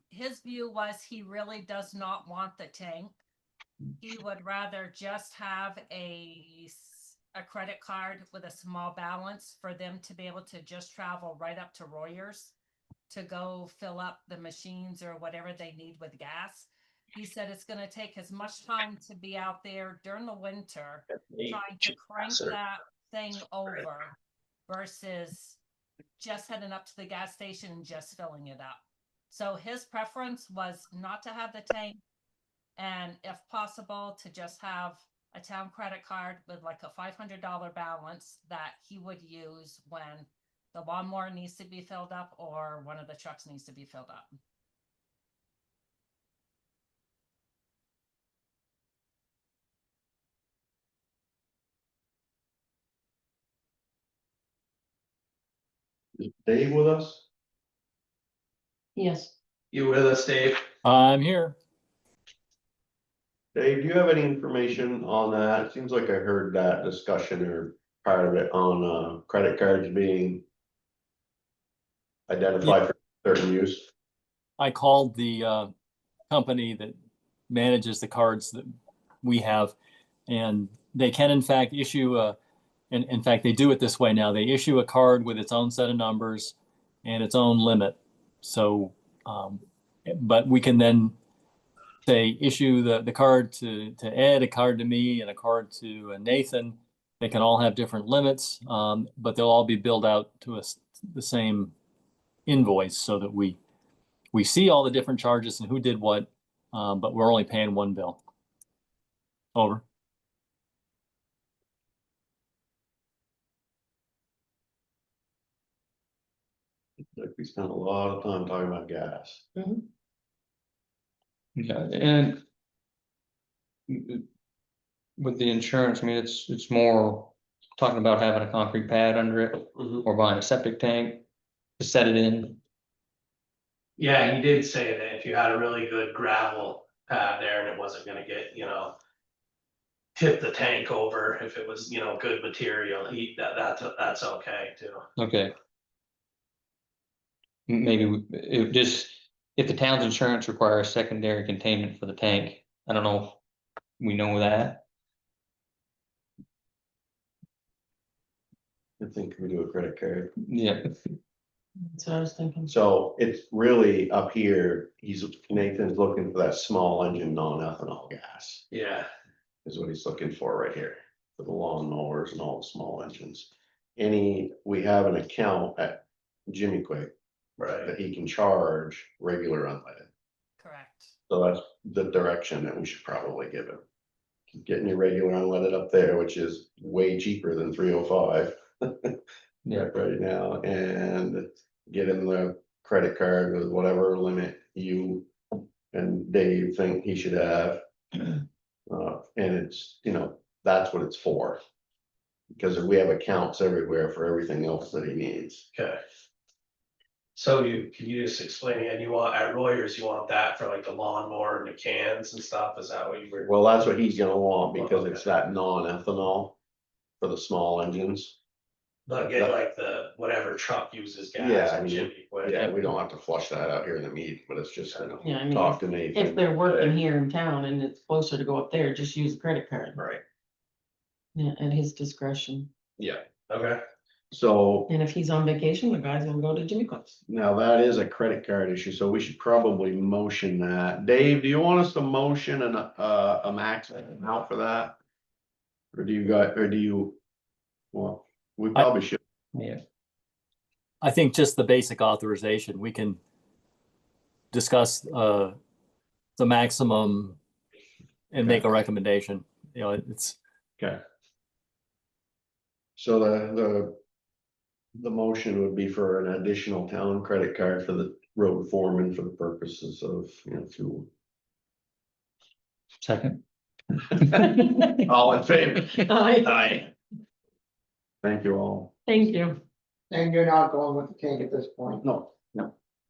[SPEAKER 7] His view was he really does not want the tank. He would rather just have a credit card with a small balance for them to be able to just travel right up to Royers to go fill up the machines or whatever they need with gas. He said it's going to take as much time to be out there during the winter trying to crank that thing over versus just heading up to the gas station and just filling it up. So his preference was not to have the tank, and if possible to just have a town credit card with like a $500 balance that he would use when the lawnmower needs to be filled up or one of the trucks needs to be filled up.
[SPEAKER 3] Is Dave with us?
[SPEAKER 2] Yes.
[SPEAKER 1] You with us, Dave?
[SPEAKER 8] I'm here.
[SPEAKER 3] Dave, do you have any information on that? It seems like I heard that discussion or part of it on credit cards being identified for certain use.
[SPEAKER 8] I called the company that manages the cards that we have, and they can in fact issue and in fact they do it this way now. They issue a card with its own set of numbers and its own limit. So, but we can then say issue the card to Ed, a card to me, and a card to Nathan. They can all have different limits, but they'll all be billed out to us the same invoice so that we see all the different charges and who did what, but we're only paying one bill. Over.
[SPEAKER 3] Like we spent a lot of time talking about gas.
[SPEAKER 4] Yeah, and with the insurance, I mean, it's more talking about having a concrete pad under it or buying a septic tank to set it in.
[SPEAKER 1] Yeah, he did say that if you had a really good gravel pad there and it wasn't gonna get, tip the tank over, if it was, good material, that's okay too.
[SPEAKER 4] Okay. Maybe it just, if the town's insurance requires secondary containment for the tank, I don't know if we know that.
[SPEAKER 3] I think we do a credit card.
[SPEAKER 4] Yeah,
[SPEAKER 2] That's what I was thinking.
[SPEAKER 3] So it's really up here, Nathan's looking for that small engine non-ethanol gas,
[SPEAKER 1] Yeah,
[SPEAKER 3] is what he's looking for right here. For the lawn mowers and all the small engines. We have an account at Jimmy Quick
[SPEAKER 1] right.
[SPEAKER 3] that he can charge regular unleaded.
[SPEAKER 7] Correct.
[SPEAKER 3] So that's the direction that we should probably give him. Getting your regular unleaded up there, which is way cheaper than 305.
[SPEAKER 4] yeah,
[SPEAKER 3] Right now, and get him the credit card with whatever limit you and Dave think he should have. And it's, that's what it's for. Because we have accounts everywhere for everything else that he needs.
[SPEAKER 1] Okay. So can you just explain again, you want, at Royers, you want that for like the lawnmower and the cans and stuff, is that what you were?
[SPEAKER 3] Well, that's what he's gonna want because it's that non-ethanol for the small engines.
[SPEAKER 1] But get like the, whatever truck uses gas.
[SPEAKER 3] Yeah, I
[SPEAKER 1] and
[SPEAKER 3] mean,
[SPEAKER 1] Jimmy Quick.
[SPEAKER 3] Yeah, we don't have to flush that out here in the meeting, but it's just,
[SPEAKER 2] Yeah, I mean,
[SPEAKER 3] talk to Nathan.
[SPEAKER 2] If they're working here in town and it's closer to go up there, just use a credit card.
[SPEAKER 1] Right,
[SPEAKER 2] Yeah, at his discretion.
[SPEAKER 3] Yeah,
[SPEAKER 1] okay.
[SPEAKER 3] so
[SPEAKER 2] And if he's on vacation, the guys will go to Jimmy Club's.
[SPEAKER 3] now that is a credit card issue, so we should probably motion that. Dave, do you want us to motion a max amount for that? Or well, we probably should.
[SPEAKER 4] yeah.
[SPEAKER 8] I think just the basic authorization, we can discuss the maximum and make a recommendation. It's,
[SPEAKER 3] Okay. So the motion would be for an additional town credit card for the road foreman for the purposes of, fuel.
[SPEAKER 4] Second.
[SPEAKER 3] All in favor?
[SPEAKER 2] Aye.
[SPEAKER 3] Aye. Thank you all.
[SPEAKER 2] Thank you.
[SPEAKER 6] And you're not going with the tank at this point?
[SPEAKER 3] No,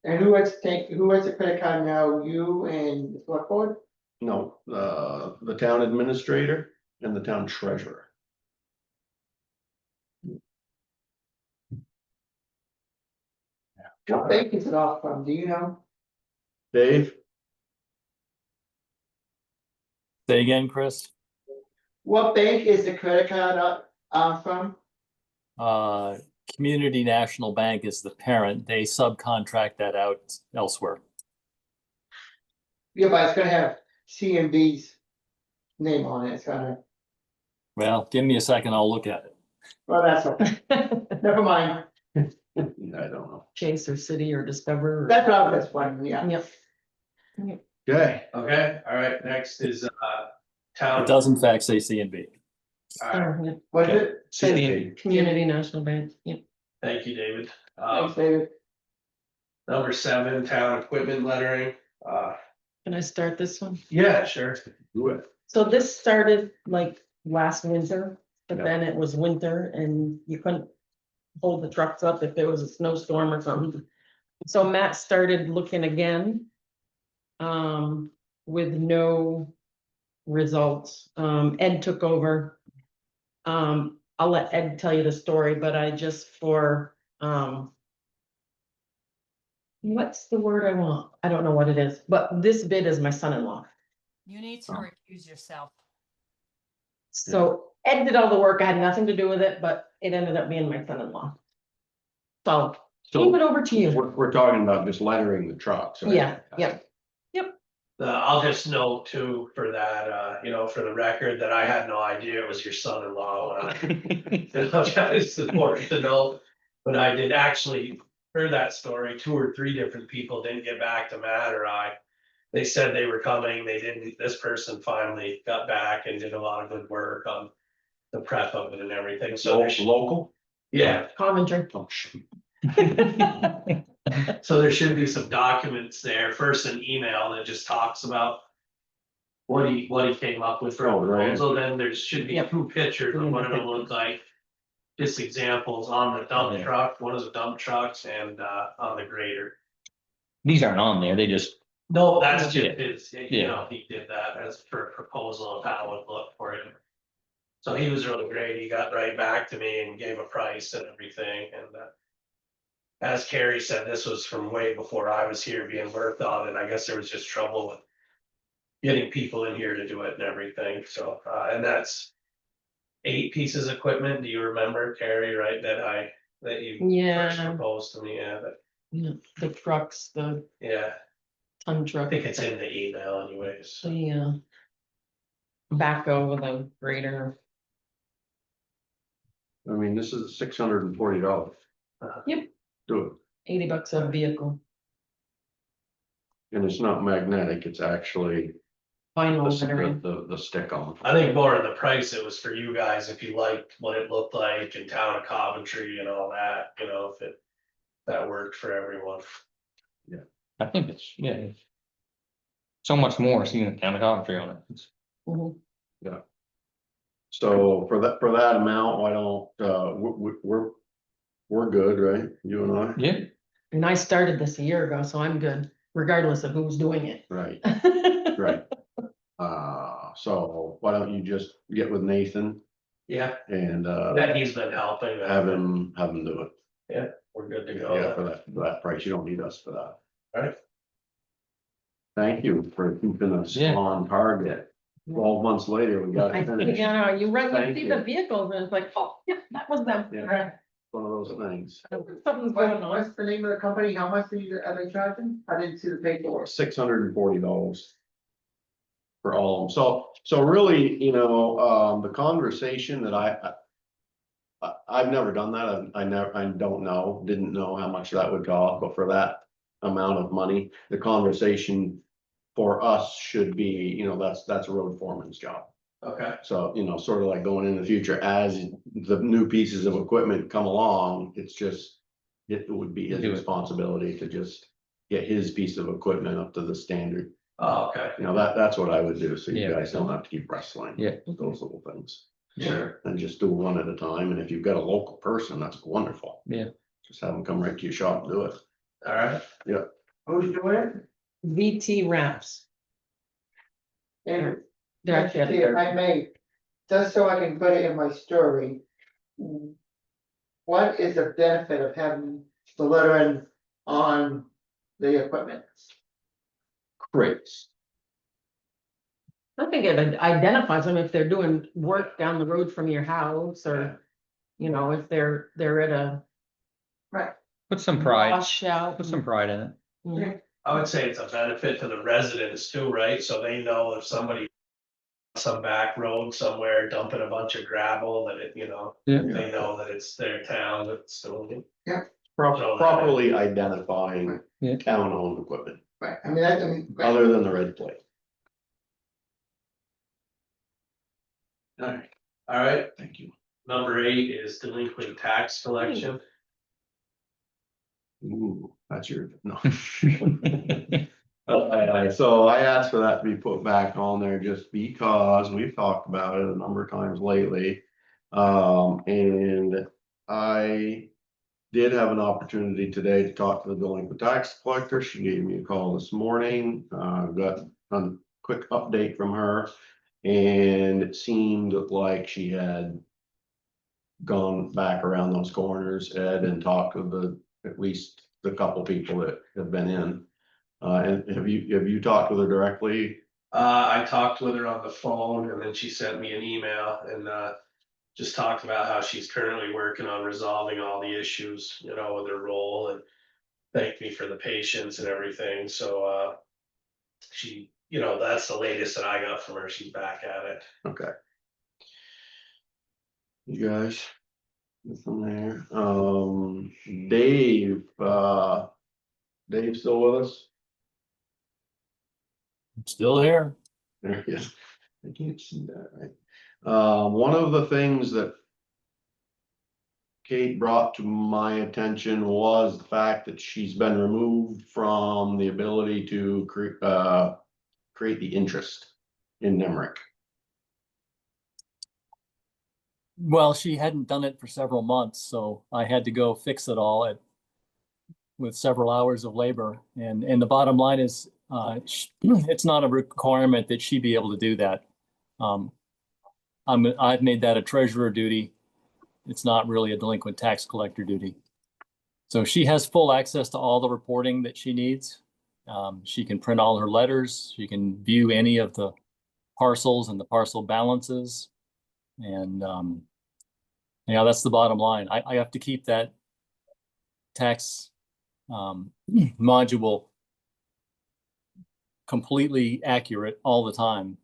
[SPEAKER 6] And who has the credit card now, you and the select board?
[SPEAKER 3] no, the town administrator and the town treasurer.
[SPEAKER 6] What bank is it off from, do you know?
[SPEAKER 3] Dave?
[SPEAKER 8] say again, Chris?
[SPEAKER 6] What bank is the credit card from?
[SPEAKER 8] Community National Bank is the parent. They subcontract that out elsewhere.
[SPEAKER 6] Yeah, but it's gonna have CMB's name on it, it's gonna,
[SPEAKER 8] Well, give me a second, I'll look at it.
[SPEAKER 6] well, that's okay, never mind,
[SPEAKER 3] I don't know.
[SPEAKER 2] Chase or City or Discover.
[SPEAKER 6] that's what I was just wondering, yeah.
[SPEAKER 2] Yep.
[SPEAKER 3] Okay,
[SPEAKER 1] Okay, all right, next is, town.
[SPEAKER 8] It does in fact say CNB.
[SPEAKER 1] All right,
[SPEAKER 2] Oh, yeah.
[SPEAKER 6] What is it?
[SPEAKER 3] CNB.
[SPEAKER 2] Community National Bank, yeah.
[SPEAKER 1] thank you, David.
[SPEAKER 6] Thanks, David.
[SPEAKER 1] Number 7, town equipment lettering,
[SPEAKER 2] Can I start this one?
[SPEAKER 1] yeah, sure.
[SPEAKER 3] Do it.
[SPEAKER 2] So this started like last winter, but
[SPEAKER 3] Yeah.
[SPEAKER 2] then it was winter and you couldn't hold the trucks up if there was a snowstorm or something. So Matt started looking again. With no results. Ed took over. I'll let Ed tell you the story, but I just what's the word I want? I don't know what it is, but this bid is my son-in-law.
[SPEAKER 7] You need to
[SPEAKER 3] Oh.
[SPEAKER 7] recuse yourself.
[SPEAKER 2] So Ed did all the work. I had nothing to do with it, but it ended up being my son-in-law. So leave it over to you.
[SPEAKER 3] We're talking about just lettering the trucks, right?
[SPEAKER 2] Yeah, yeah.
[SPEAKER 1] I'll just note too for that, for the record, that I had no idea it was your son-in-law. It's important to know, but I did actually heard that story. 2 or 3 different people didn't get back to Matt or I. They said they were coming, they didn't, this person finally got back and did a lot of good work on the prep of it and everything, so.
[SPEAKER 3] Local?
[SPEAKER 1] Yeah,
[SPEAKER 2] Coventry.
[SPEAKER 3] Oh, shoot.
[SPEAKER 1] So there should be some documents there, first an email that just talks about what he came up with for a
[SPEAKER 3] Oh, right.
[SPEAKER 1] proposal, then there should be
[SPEAKER 2] Yep.
[SPEAKER 1] 2 pictures of what it'll look like. Just examples on the dump
[SPEAKER 4] Yeah.
[SPEAKER 1] truck, one is a dump trucks and on the grader.
[SPEAKER 4] These aren't on there, they just,
[SPEAKER 1] No, that's just
[SPEAKER 4] Yeah.
[SPEAKER 1] his, you
[SPEAKER 4] Yeah.
[SPEAKER 1] know, he did that as for a proposal of how it would look for him. So he was really great, he got right back to me and gave a price and everything, and as Carrie said, this was from way before I was here being worked on, and I guess there was just trouble with getting people in here to do it and everything, so, and that's 8 pieces of equipment, do you remember, Carrie, right, that you first
[SPEAKER 2] Yeah.
[SPEAKER 1] proposed to me, yeah, but,
[SPEAKER 2] Yeah, the trucks, the
[SPEAKER 1] yeah,
[SPEAKER 2] ton
[SPEAKER 1] I
[SPEAKER 2] truck,
[SPEAKER 1] think it's in the email anyways.
[SPEAKER 2] the backhoe with a grader.
[SPEAKER 3] I mean, this is $640.
[SPEAKER 2] Yep.
[SPEAKER 3] Do it.
[SPEAKER 2] $80 a vehicle,
[SPEAKER 3] And it's not magnetic, it's actually
[SPEAKER 2] vinyl
[SPEAKER 3] the,
[SPEAKER 2] lettering.
[SPEAKER 3] the stick on.
[SPEAKER 1] I think more of the price, it was for you guys, if you liked what it looked like in town of Coventry and all that, you know, if that worked for everyone.
[SPEAKER 4] I think it's, yeah. It's so much more seeing the town of Coventry on it.
[SPEAKER 2] Mhm.
[SPEAKER 3] So for that amount, why don't, we're good, right? You and I?
[SPEAKER 4] Yeah,
[SPEAKER 2] And I started this a year ago, so I'm good, regardless of who's doing it.
[SPEAKER 3] Right, right. So why don't you just get with Nathan
[SPEAKER 1] Yeah,
[SPEAKER 3] and,
[SPEAKER 1] that he's been helping.
[SPEAKER 3] have him do it.
[SPEAKER 1] We're good to
[SPEAKER 3] Yeah,
[SPEAKER 1] go.
[SPEAKER 3] for that price. You don't need us for that.
[SPEAKER 1] Alright.
[SPEAKER 3] Thank you for keeping us
[SPEAKER 4] Yeah.
[SPEAKER 3] on target. 12 months later, we got
[SPEAKER 2] I
[SPEAKER 3] it
[SPEAKER 2] think,
[SPEAKER 3] finished.
[SPEAKER 2] yeah, you run, you
[SPEAKER 3] Thank
[SPEAKER 2] see
[SPEAKER 3] you.
[SPEAKER 2] the vehicles and it's like, oh, yeah, that was them.
[SPEAKER 3] Yeah. One of those things.
[SPEAKER 2] Something's going on.
[SPEAKER 6] What's the name of the company? How much are they charging? I didn't see the paperwork.
[SPEAKER 3] $640 for all of them. So really, the conversation that I've never done that. I don't know, didn't know how much that would cost, but for that amount of money, the conversation for us should be, that's a road foreman's job.
[SPEAKER 1] Okay,
[SPEAKER 3] So, sort of like going in the future, as the new pieces of equipment come along, it would be his
[SPEAKER 4] Do it.
[SPEAKER 3] responsibility to just get his piece of equipment up to the standard.
[SPEAKER 1] oh, okay,
[SPEAKER 3] That's what I would do, so you
[SPEAKER 4] Yeah.
[SPEAKER 3] guys don't have to keep wrestling.
[SPEAKER 4] Yeah.
[SPEAKER 3] Those little things.
[SPEAKER 1] sure,
[SPEAKER 3] And just do one at a time, and if you've got a local person, that's wonderful.
[SPEAKER 4] Yeah.
[SPEAKER 3] Just have them come right to your shop and do it.
[SPEAKER 1] alright,
[SPEAKER 6] Who's doing it?
[SPEAKER 2] VT wraps.
[SPEAKER 6] And
[SPEAKER 2] They're actually
[SPEAKER 6] actually, if I may, just so I can put it in my story. What is the benefit of having the lettering on the equipment?
[SPEAKER 3] Crates.
[SPEAKER 2] I think it identifies them if they're doing work down the road from your house or, if they're at a
[SPEAKER 4] put some pride,
[SPEAKER 2] washout.
[SPEAKER 4] put some pride in it.
[SPEAKER 2] Mhm.
[SPEAKER 1] I would say it's a benefit to the residents too, right, so they know if somebody. Some back road somewhere dumping a bunch of gravel that
[SPEAKER 4] Yeah.
[SPEAKER 1] they know that it's their town that's doing it.
[SPEAKER 3] Properly identifying
[SPEAKER 4] Yeah.
[SPEAKER 3] town-owned equipment,
[SPEAKER 6] Right, I mean, I mean.
[SPEAKER 3] other than the red plate.
[SPEAKER 1] Alright,
[SPEAKER 3] Thank you.
[SPEAKER 1] number 8 is delinquent tax collection.
[SPEAKER 3] Ooh, that's your, no. So I asked for that to be put back on there just because we've talked about it a number of times lately. And I did have an opportunity today to talk to the delinquent tax collector. She gave me a call this morning, got a quick update from her. And it seemed like she had gone back around those corners, Ed, and talked to at least the couple people that have been in. And have you talked with her directly?
[SPEAKER 1] I talked with her on the phone and then she sent me an email and just talked about how she's currently working on resolving all the issues, with her role and thanked me for the patience and everything, so she, that's the latest that I got from her, she's back at it.
[SPEAKER 3] Okay. You guys, from there, Dave, Dave still with us?
[SPEAKER 8] Still here.
[SPEAKER 3] There he is. I can't see that, right? One of the things that Kate brought to my attention was the fact that she's been removed from the ability to create the interest in Nemrick.
[SPEAKER 8] Well, she hadn't done it for several months, so I had to go fix it all with several hours of labor. And the bottom line is, it's not a requirement that she be able to do that. I've made that a treasurer duty. It's not really a delinquent tax collector duty. So she has full access to all the reporting that she needs. She can print all her letters. She can view any of the parcels and the parcel balances. And that's the bottom line. I have to keep that tax module completely accurate all the time.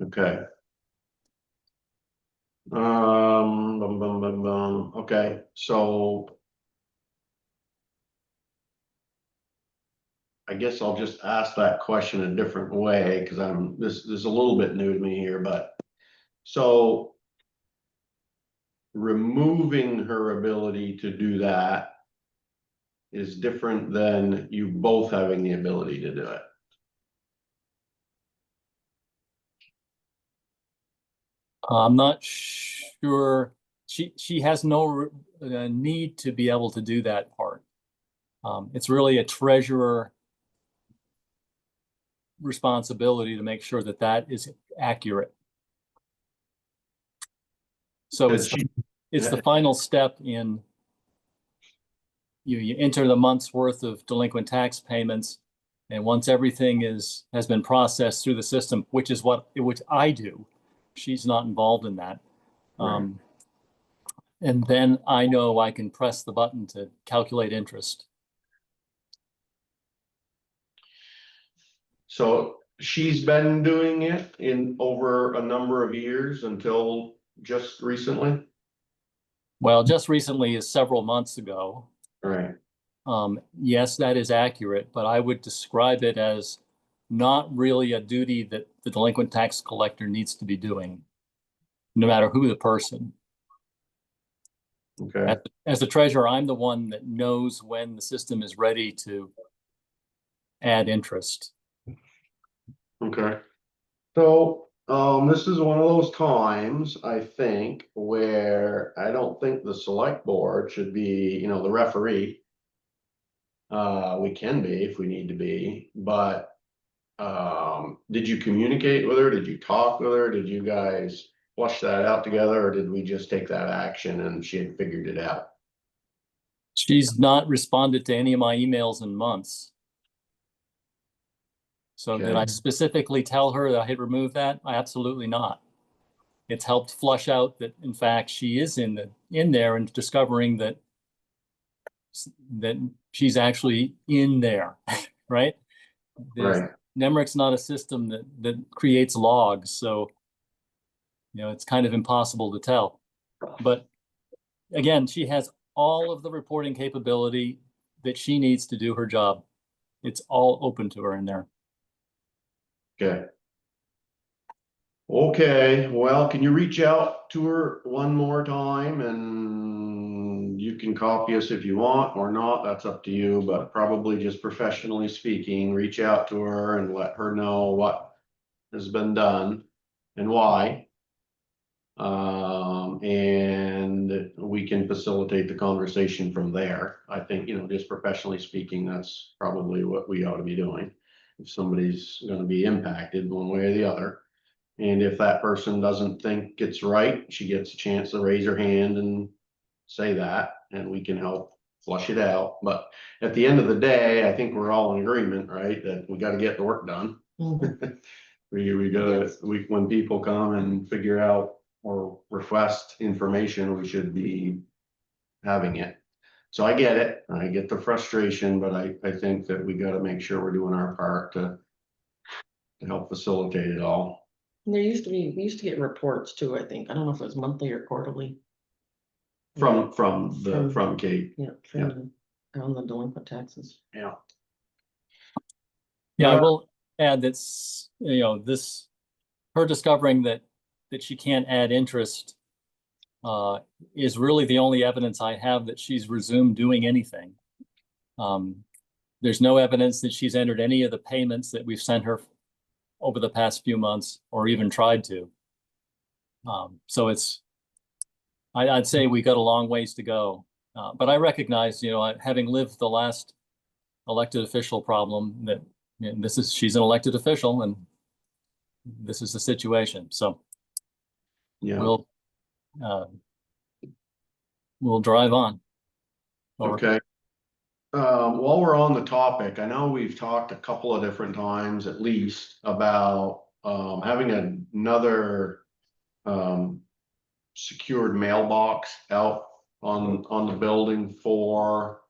[SPEAKER 3] Okay. Okay, so I guess I'll just ask that question a different way, because this is a little bit new to me here, but so removing her ability to do that is different than you both having the ability to do it.
[SPEAKER 8] I'm not sure. She has no need to be able to do that part. It's really a treasurer responsibility to make sure that that is accurate. So it's the final step in you enter the month's worth of delinquent tax payments, and once everything has been processed through the system, which I do, she's not involved in that.
[SPEAKER 3] Right.
[SPEAKER 8] And then I know I can press the button to calculate interest.
[SPEAKER 3] So she's been doing it in over a number of years until just recently?
[SPEAKER 8] Well, just recently is several months ago.
[SPEAKER 3] Right.
[SPEAKER 8] Yes, that is accurate, but I would describe it as not really a duty that the delinquent tax collector needs to be doing, no matter who the person.
[SPEAKER 3] Okay.
[SPEAKER 8] As the treasurer, I'm the one that knows when the system is ready to add interest.
[SPEAKER 3] Okay. So, this is one of those times, I think, where I don't think the select board should be, the referee. We can be if we need to be, but, did you communicate with her? Did you talk with her? Did you guys flush that out together, or did we just take that action and she had figured it out?
[SPEAKER 8] She's not responded to any of my emails in months. So did I specifically tell her that I had removed that? Absolutely not. It's helped flush out that, in fact, she is in there and discovering that she's actually in there, right?
[SPEAKER 3] Right.
[SPEAKER 8] Nemrick's not a system that creates logs, so it's kind of impossible to tell. But again, she has all of the reporting capability that she needs to do her job. It's all open to her in there.
[SPEAKER 3] Okay. Okay, well, can you reach out to her one more time, and you can copy us if you want or not, that's up to you, but probably just professionally speaking, reach out to her and let her know what has been done and why. And we can facilitate the conversation from there. I think, just professionally speaking, that's probably what we ought to be doing. If somebody's gonna be impacted one way or the other. And if that person doesn't think it's right, she gets a chance to raise her hand and say that, and we can help flush it out. But at the end of the day, I think we're all in agreement, right, that we gotta get the work done. We gotta, when people come and figure out or request information, we should be having it. So I get it, I get the frustration, but I think that we gotta make sure we're doing our part to help facilitate it all.
[SPEAKER 2] We used to get reports too, I think. I don't know if it was monthly or quarterly.
[SPEAKER 3] From Kate.
[SPEAKER 2] Yeah, from on the delinquent taxes.
[SPEAKER 3] Yeah.
[SPEAKER 8] Yeah, I will add that, her discovering that that she can't add interest is really the only evidence I have that she's resumed doing anything. There's no evidence that she's entered any of the payments that we've sent her over the past few months or even tried to. So I'd say we got a long ways to go. But I recognize, having lived the last elected official problem, that she's an elected official and this is the situation. So
[SPEAKER 3] Yeah,
[SPEAKER 8] we'll drive on. Over.
[SPEAKER 3] okay. While we're on the topic, I know we've talked a couple of different times at least about having another secured mailbox out on the building for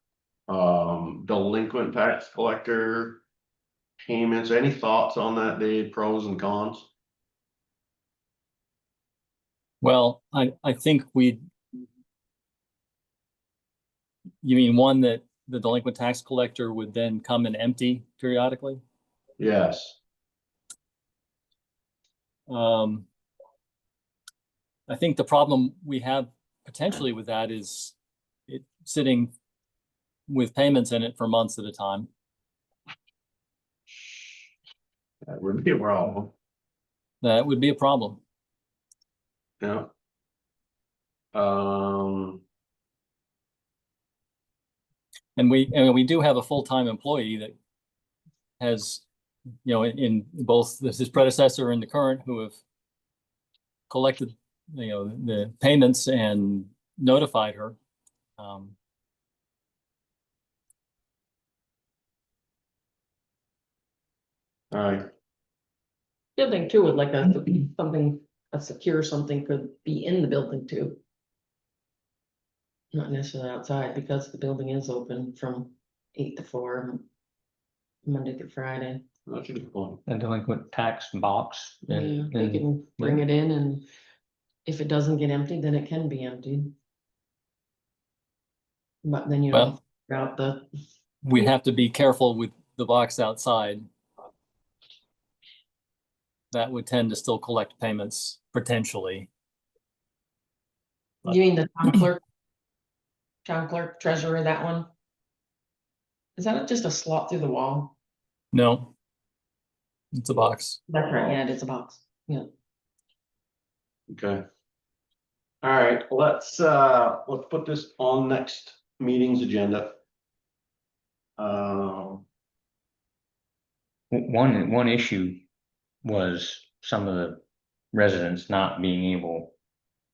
[SPEAKER 3] delinquent tax collector payments. Any thoughts on that, Dave? Pros and cons?
[SPEAKER 8] Well, I think you mean one that the delinquent tax collector would then come and empty periodically?
[SPEAKER 3] Yes.
[SPEAKER 8] I think the problem we have potentially with that is it sitting with payments in it for months at a time.
[SPEAKER 3] That would be a problem.
[SPEAKER 8] That would be a problem.
[SPEAKER 3] Yeah.
[SPEAKER 8] And we do have a full-time employee that has, in both his predecessor and the current, who have collected, the payments and notified her.
[SPEAKER 3] All right.
[SPEAKER 2] The other thing too, would like a secure something could be in the building too. Not necessarily outside, because the building is open from 8 to 4, Monday to Friday.
[SPEAKER 3] That's a good point.
[SPEAKER 4] A delinquent tax box.
[SPEAKER 2] Yeah, they can bring it in, and if it doesn't get emptied, then it can be emptied. But then you don't have to figure out
[SPEAKER 8] We have to be careful with the box outside. That would tend to still collect payments potentially.
[SPEAKER 2] you mean the town clerk, treasurer, that one? Is that just a slot through the wall?
[SPEAKER 8] No, it's a box.
[SPEAKER 2] That's right, yeah, it is a box, yeah.
[SPEAKER 3] Okay. All right, let's put this on next meeting's agenda.
[SPEAKER 4] One issue was some of the residents not being able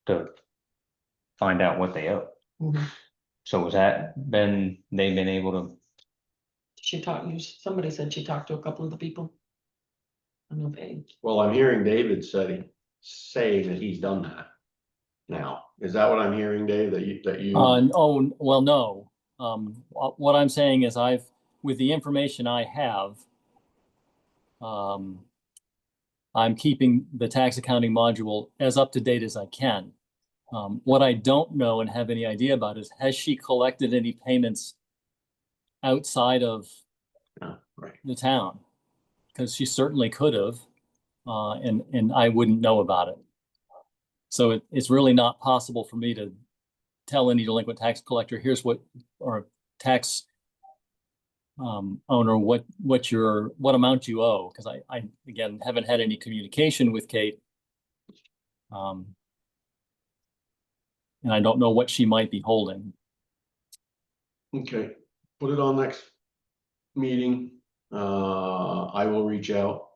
[SPEAKER 4] to find out what they owe.
[SPEAKER 2] Mhm.
[SPEAKER 4] So was they've been able to,
[SPEAKER 2] Somebody said she talked to a couple of the people. I don't know if
[SPEAKER 3] Well, I'm hearing David say that he's done that now. Is that what I'm hearing, Dave, that you?
[SPEAKER 8] Oh, well, no. What I'm saying is with the information I have, I'm keeping the tax accounting module as up to date as I can. What I don't know and have any idea about is, has she collected any payments outside of the town? Because she certainly could have, and I wouldn't know about it. So it's really not possible for me to tell any delinquent tax collector, or tax owner, what amount you owe, because I again haven't had any communication with Kate. And I don't know what she might be holding.
[SPEAKER 3] Okay, put it on next meeting. I will reach out.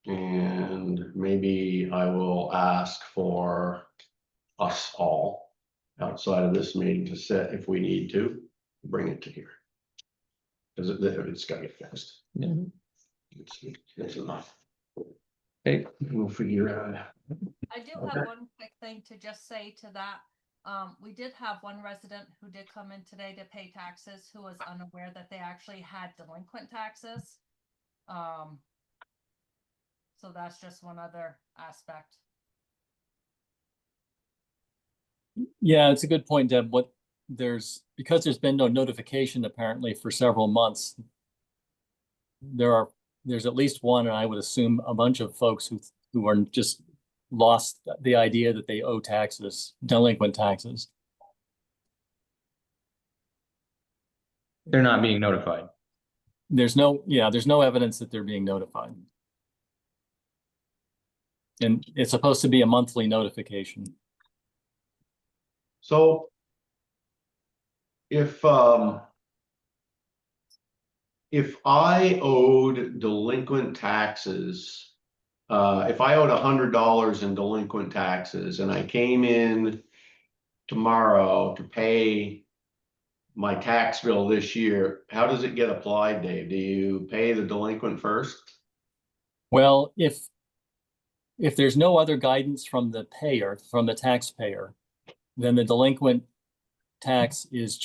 [SPEAKER 3] And maybe I will ask for us all outside of this meeting to sit, if we need to, bring it to here. Because it's gotta get fixed.
[SPEAKER 2] Mhm.
[SPEAKER 3] It's enough.
[SPEAKER 4] Okay.
[SPEAKER 3] We'll figure out.
[SPEAKER 7] I do have one quick thing to just say to that. We did have one resident who did come in today to pay taxes, who was unaware that they actually had delinquent taxes. So that's just one other aspect.
[SPEAKER 8] Yeah, it's a good point, Deb. Because there's been no notification apparently for several months, there's at least one, and I would assume a bunch of folks who are just lost the idea that they owe taxes, delinquent taxes.
[SPEAKER 4] They're not being notified.
[SPEAKER 8] There's no evidence that they're being notified. And it's supposed to be a monthly notification.
[SPEAKER 3] So if I owed delinquent taxes, if I owed $100 in delinquent taxes and I came in tomorrow to pay my tax bill this year, how does it get applied, Dave? Do you pay the delinquent first?
[SPEAKER 8] Well, if there's no other guidance from the taxpayer, then the delinquent tax is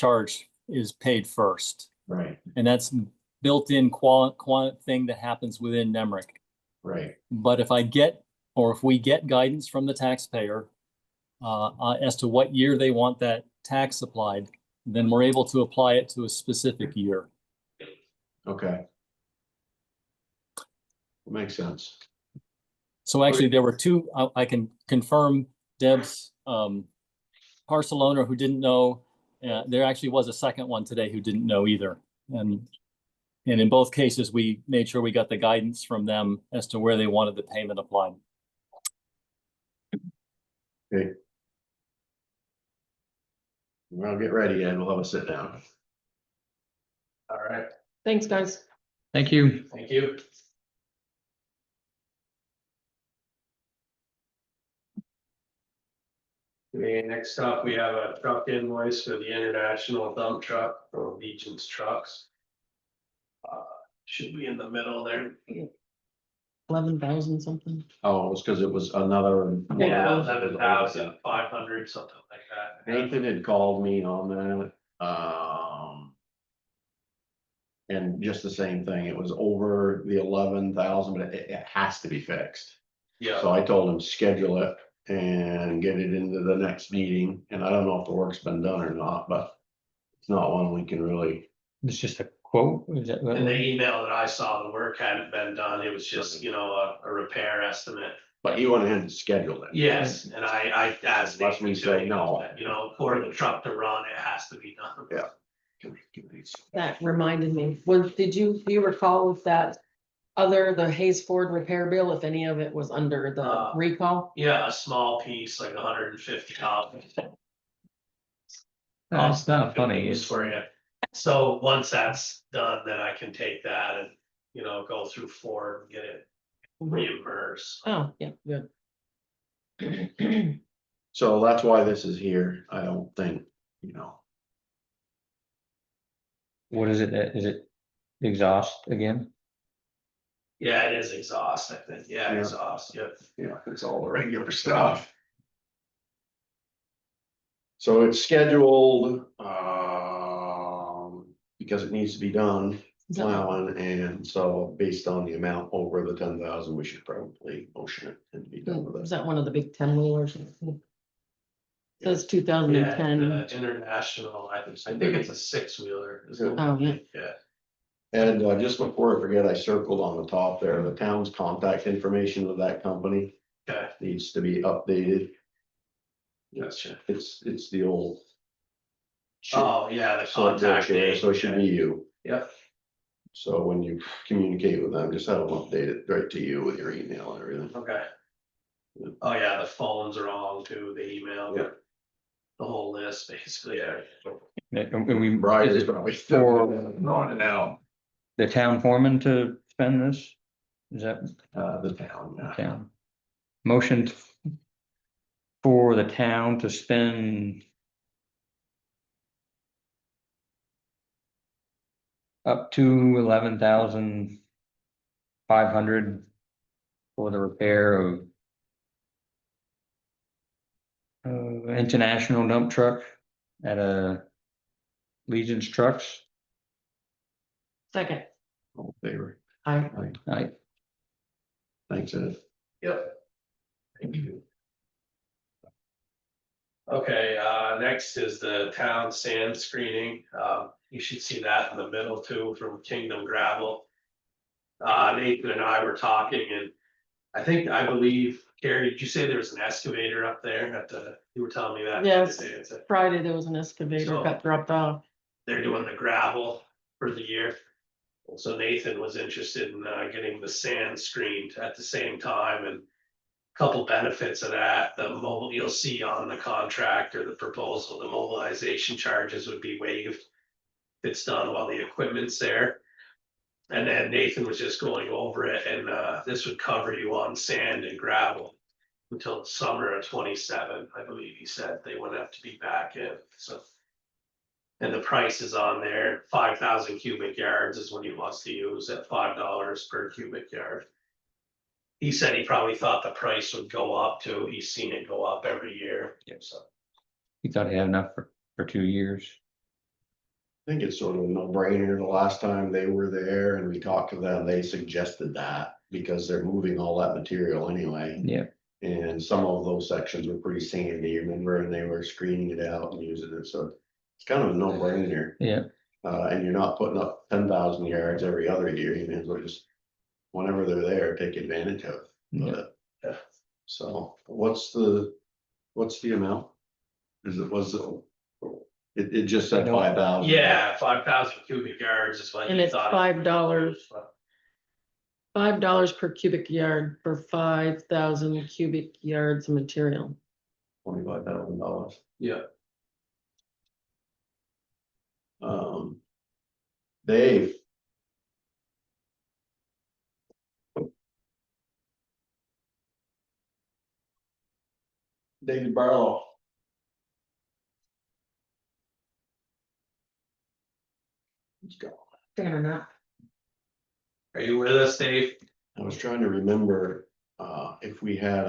[SPEAKER 8] paid first.
[SPEAKER 3] Right,
[SPEAKER 8] And that's built-in thing that happens within NEMRIC.
[SPEAKER 3] right.
[SPEAKER 8] But if we get guidance from the taxpayer as to what year they want that tax applied, then we're able to apply it to a specific year.
[SPEAKER 3] Okay. Makes sense.
[SPEAKER 8] So actually, there were two. I can confirm Deb's parcel owner who didn't know. There actually was a second one today who didn't know either. And in both cases, we made sure we got the guidance from them as to where they wanted the payment applied.
[SPEAKER 3] Okay. Well, get ready, Ed. We'll have a sit down.
[SPEAKER 1] All right,
[SPEAKER 2] Thanks, guys.
[SPEAKER 4] Thank you.
[SPEAKER 1] thank you. Okay, next up, we have a truck invoice for the international dump truck from Legion's Trucks. Should be in the middle there.
[SPEAKER 2] 11,000 something.
[SPEAKER 3] Oh, it's because it was another.
[SPEAKER 1] Yeah, 11,500, something like that.
[SPEAKER 3] Nathan had called me on that. And just the same thing, it was over the 11,000, but it has to be fixed.
[SPEAKER 1] Yeah,
[SPEAKER 3] So I told him, schedule it and get it into the next meeting. And I don't know if the work's been done or not, but it's not one we can really.
[SPEAKER 4] It's just a quote. Is that what?
[SPEAKER 1] in the email that I saw, the work hadn't been done. It was just, a repair estimate.
[SPEAKER 3] But he went ahead and scheduled it.
[SPEAKER 1] Yes, and I asked.
[SPEAKER 3] Unless we say no.
[SPEAKER 1] For the truck to run, it has to be done.
[SPEAKER 3] Yeah.
[SPEAKER 2] That reminded me, do you recall if that the Hayes Ford repair bill, if any of it was under the recall?
[SPEAKER 1] Yeah, a small piece, like $150.
[SPEAKER 4] That's not funny.
[SPEAKER 1] It's for you. So once that's done, then I can take that and, go through Ford and get it reimbursed.
[SPEAKER 2] Oh, yeah, good.
[SPEAKER 3] So that's why this is here. I don't think,
[SPEAKER 4] What is it? Is it exhaust again?
[SPEAKER 1] Yeah, it is exhaust, I think. Yeah,
[SPEAKER 3] Yeah.
[SPEAKER 1] exhaust, yep.
[SPEAKER 3] It's all the regular stuff. So it's scheduled, because it needs to be done,
[SPEAKER 2] Is that-
[SPEAKER 3] plowing, and so based on the amount over the 10,000, we should probably motion it and be done with
[SPEAKER 2] Is
[SPEAKER 3] it.
[SPEAKER 2] that one of the big 10-wheelers? Says
[SPEAKER 1] Yeah,
[SPEAKER 2] 2010.
[SPEAKER 1] international, I think it's a 6-wheeler.
[SPEAKER 2] Oh, yeah.
[SPEAKER 1] Yeah,
[SPEAKER 3] And just before I forget, I circled on the top there, the town's contact information of that company
[SPEAKER 1] okay,
[SPEAKER 3] needs to be updated.
[SPEAKER 1] gotcha.
[SPEAKER 3] It's the old.
[SPEAKER 1] Oh, yeah, the
[SPEAKER 3] So
[SPEAKER 1] contact name.
[SPEAKER 3] so it should be you.
[SPEAKER 1] Yep,
[SPEAKER 3] So when you communicate with them, just have them update it right to you with your email and everything.
[SPEAKER 1] okay. Oh, yeah, the phones are all too, the email.
[SPEAKER 3] Yeah.
[SPEAKER 1] The whole list, basically, yeah.
[SPEAKER 4] And we,
[SPEAKER 3] Right,
[SPEAKER 4] is
[SPEAKER 3] is
[SPEAKER 4] it
[SPEAKER 3] probably
[SPEAKER 4] for
[SPEAKER 3] on it now.
[SPEAKER 4] the town foreman to spend this? Is that
[SPEAKER 3] The town,
[SPEAKER 4] the
[SPEAKER 3] yeah.
[SPEAKER 4] town? Motion for the town to spend up to 11,500 for the repair of international dump truck at Legion's Trucks.
[SPEAKER 2] Second.
[SPEAKER 3] All in favor.
[SPEAKER 2] I,
[SPEAKER 4] Aye.
[SPEAKER 3] Thanks, Ed.
[SPEAKER 1] Yep. Thank you. Okay, next is the town sand screening. You should see that in the middle too from Kingdom Gravel. Nathan and I were talking and I believe Carrie, did you say there was an excavator up there you were telling me that? the
[SPEAKER 2] Yes.
[SPEAKER 1] other day, it's a-
[SPEAKER 2] Friday, there was an excavator
[SPEAKER 1] So-
[SPEAKER 2] got dropped off.
[SPEAKER 1] They're doing the gravel for the year. So Nathan was interested in getting the sand screened at the same time and couple benefits of that, the mobile, you'll see on the contract or the proposal, the mobilization charges would be waived. If it's done while the equipment's there. And then Nathan was just going over it and this would cover you on sand and gravel until the summer of 27, I believe he said they wouldn't have to be back in, so. And the price is on there, 5,000 cubic yards is what he wants to use at $5 per cubic yard. He said he probably thought the price would go up too, he's seen it go up every year, so.
[SPEAKER 4] You thought he had enough for 2 years?
[SPEAKER 3] I think it's sort of a no-brainer. The last time they were there and we talked to them, they suggested that because they're moving all that material anyway.
[SPEAKER 4] Yeah,
[SPEAKER 3] And some of those sections were pretty sandy, remember, and they were screening it out and using it, so it's kind of a no-brainer.
[SPEAKER 4] yeah.
[SPEAKER 3] And you're not putting up 10,000 yards every other year, you may as well just, whenever they're there, take advantage of it.
[SPEAKER 1] Yeah.
[SPEAKER 3] So what's the amount? It just said 5,000.
[SPEAKER 1] Yeah, 5,000 cubic yards is what
[SPEAKER 2] And
[SPEAKER 1] he
[SPEAKER 2] it's
[SPEAKER 1] thought.
[SPEAKER 2] $5. $5 per cubic yard for 5,000 cubic yards of material.
[SPEAKER 3] $25,000.
[SPEAKER 1] Yeah,
[SPEAKER 3] Dave. David Barlow. Let's go.
[SPEAKER 2] Fair enough.
[SPEAKER 1] are you with us, Dave?
[SPEAKER 3] I was trying to remember, if we had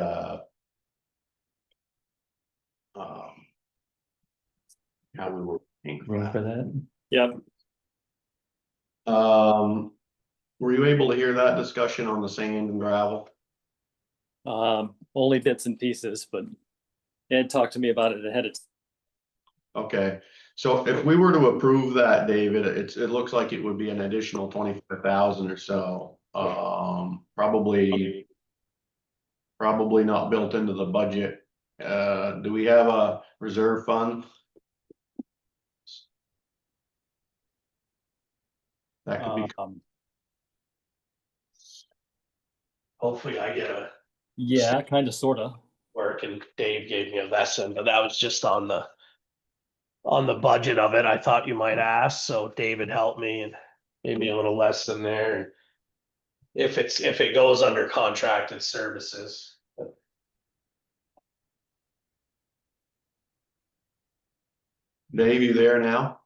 [SPEAKER 3] how we were paying for
[SPEAKER 4] Room for
[SPEAKER 3] that.
[SPEAKER 4] that?
[SPEAKER 8] Yep.
[SPEAKER 3] Were you able to hear that discussion on the sand and gravel?
[SPEAKER 8] Only bits and pieces, but Ed talked to me about it ahead of time.
[SPEAKER 3] Okay, so if we were to approve that, David, it looks like it would be an additional 25,000 or so. Probably not built into the budget. Do we have a reserve fund? That could be,
[SPEAKER 1] Hopefully I get a
[SPEAKER 8] Yeah, kind of, sort of.
[SPEAKER 1] work and Dave gave me a lesson, but that was just on the budget of it. I thought you might ask, so David helped me and maybe a little less than there. If it goes under contracted services.
[SPEAKER 3] Dave, you there now?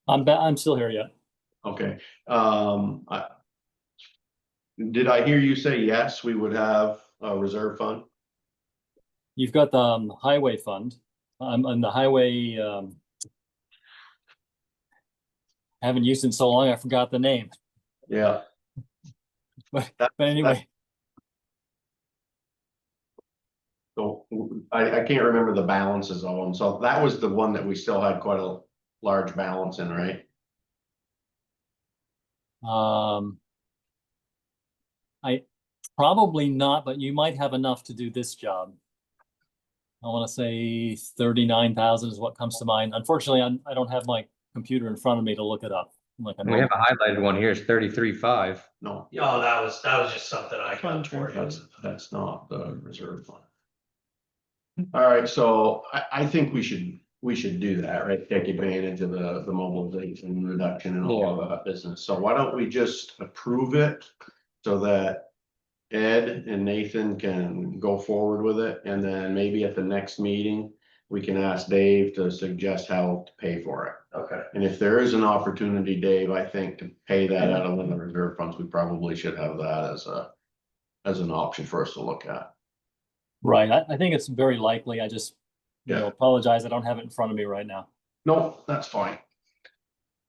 [SPEAKER 8] I'm still here yet.
[SPEAKER 3] Okay, did I hear you say yes, we would have a reserve fund?
[SPEAKER 8] You've got the highway fund. I'm on the highway. Haven't used it in so long, I forgot the name.
[SPEAKER 3] Yeah.
[SPEAKER 8] But anyway,
[SPEAKER 3] So I can't remember the balances of them, so that was the one that we still had quite a large balance in, right?
[SPEAKER 8] I probably not, but you might have enough to do this job. I want to say 39,000 is what comes to mind. Unfortunately, I don't have my computer in front of me to look it up. Like
[SPEAKER 4] We have a highlighted one here, it's 33.5.
[SPEAKER 3] No,
[SPEAKER 1] Oh, that was just something I got for you.
[SPEAKER 3] that's not the reserve fund. All right, so I think we should do that, right? Take advantage of the mobilization reduction and all of that business. So why don't we just approve it so that Ed and Nathan can go forward with it, and then maybe at the next meeting, we can ask Dave to suggest how to pay for it.
[SPEAKER 1] Okay,
[SPEAKER 3] And if there is an opportunity, Dave, I think to pay that out of the reserve funds, we probably should have that as an option for us to look at.
[SPEAKER 8] Right. I think it's very likely. I just,
[SPEAKER 3] Yeah.
[SPEAKER 8] apologize. I don't have it in front of me right now.
[SPEAKER 3] No, that's fine.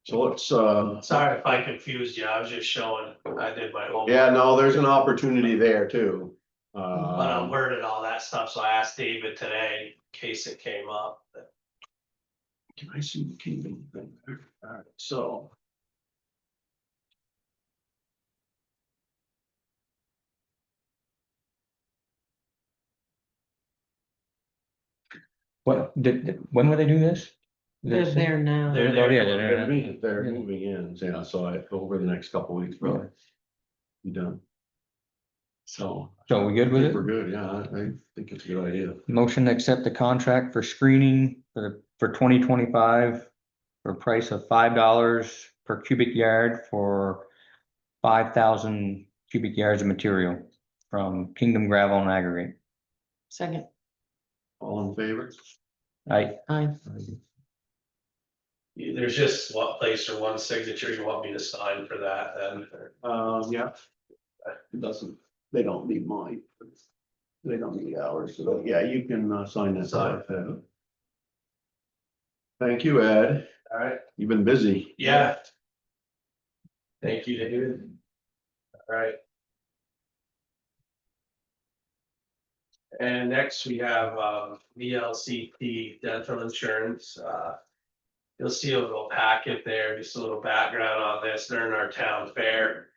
[SPEAKER 3] So let's,
[SPEAKER 1] sorry if I confused you, I was just showing, I did my homework.
[SPEAKER 3] yeah, no, there's an opportunity there too.
[SPEAKER 1] But I worded all that stuff, so I asked David today in case it came up.
[SPEAKER 3] Can I see the kingdom thing there? All right, so.
[SPEAKER 4] when will they do this?
[SPEAKER 2] They're there now.
[SPEAKER 1] They're
[SPEAKER 4] Oh,
[SPEAKER 1] there.
[SPEAKER 4] yeah,
[SPEAKER 3] They're moving in, yeah, so over the next couple of weeks, probably. Be done. So.
[SPEAKER 4] So we good
[SPEAKER 3] I
[SPEAKER 4] with
[SPEAKER 3] think
[SPEAKER 4] it?
[SPEAKER 3] we're good, yeah, I think it's a good idea.
[SPEAKER 4] Motion to accept the contract for screening for 2025 for a price of $5 per cubic yard for 5,000 cubic yards of material from Kingdom Gravel and Aggregate.
[SPEAKER 2] Second,
[SPEAKER 3] All in favor?
[SPEAKER 4] I,
[SPEAKER 2] aye.
[SPEAKER 1] There's just one place or one signature you want me to sign for that then.
[SPEAKER 3] Yeah. It doesn't, they don't need mine. They don't need ours, so yeah, you can sign that.
[SPEAKER 1] Sign.
[SPEAKER 3] Thank you, Ed.
[SPEAKER 1] All right,
[SPEAKER 3] You've been busy.
[SPEAKER 1] yeah. Thank you, David. All right. And next we have VLCT dental insurance. You'll see a little packet there, just a little background on this during our town fair.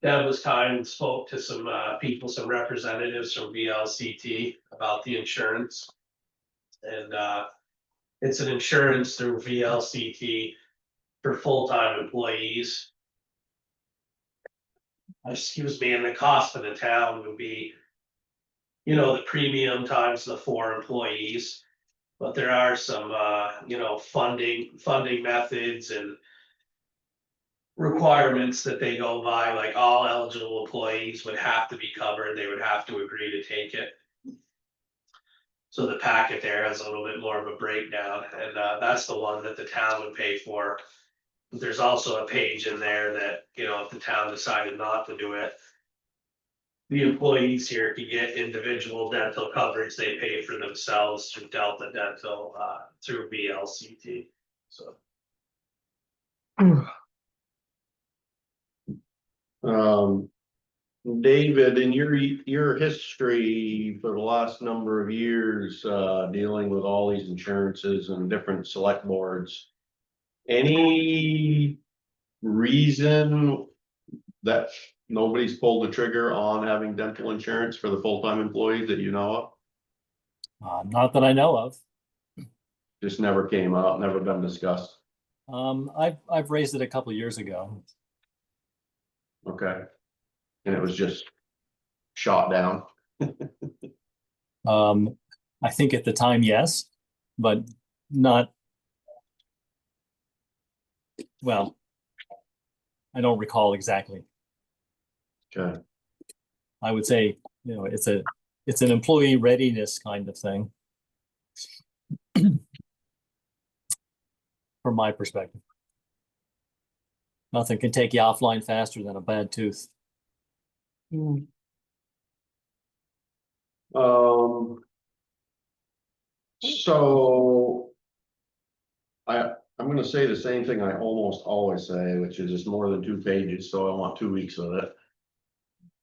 [SPEAKER 1] Deb was kind and spoke to some people, some representatives from VLCT about the insurance. And it's an insurance through VLCT for full-time employees. Excuse me, and the cost for the town would be, you know, the premium times the 4 employees. But there are some, you know, funding methods and requirements that they go by, like all eligible employees would have to be covered, they would have to agree to take it. So the packet there has a little bit more of a breakdown, and that's the one that the town would pay for. There's also a page in there that, you know, if the town decided not to do it, the employees here could get individual dental coverage they pay for themselves through Delta Dental, through VLCT, so.
[SPEAKER 3] David, in your history for the last number of years, dealing with all these insurances and different select boards. Any reason that nobody's pulled the trigger on having dental insurance for the full-time employees that you know of?
[SPEAKER 8] Not that I know of.
[SPEAKER 3] Just never came up, never been discussed.
[SPEAKER 8] I've raised it a couple of years ago.
[SPEAKER 3] Okay. And it was just shot down.
[SPEAKER 8] I think at the time, yes, but not. Well, I don't recall exactly.
[SPEAKER 3] Okay.
[SPEAKER 8] I would say, you know, it's an employee readiness kind of thing. From my perspective. Nothing can take you offline faster than a bad tooth.
[SPEAKER 2] Hmm.
[SPEAKER 3] So I'm gonna say the same thing I almost always say, which is it's more than 2 pages, so I want 2 weeks of it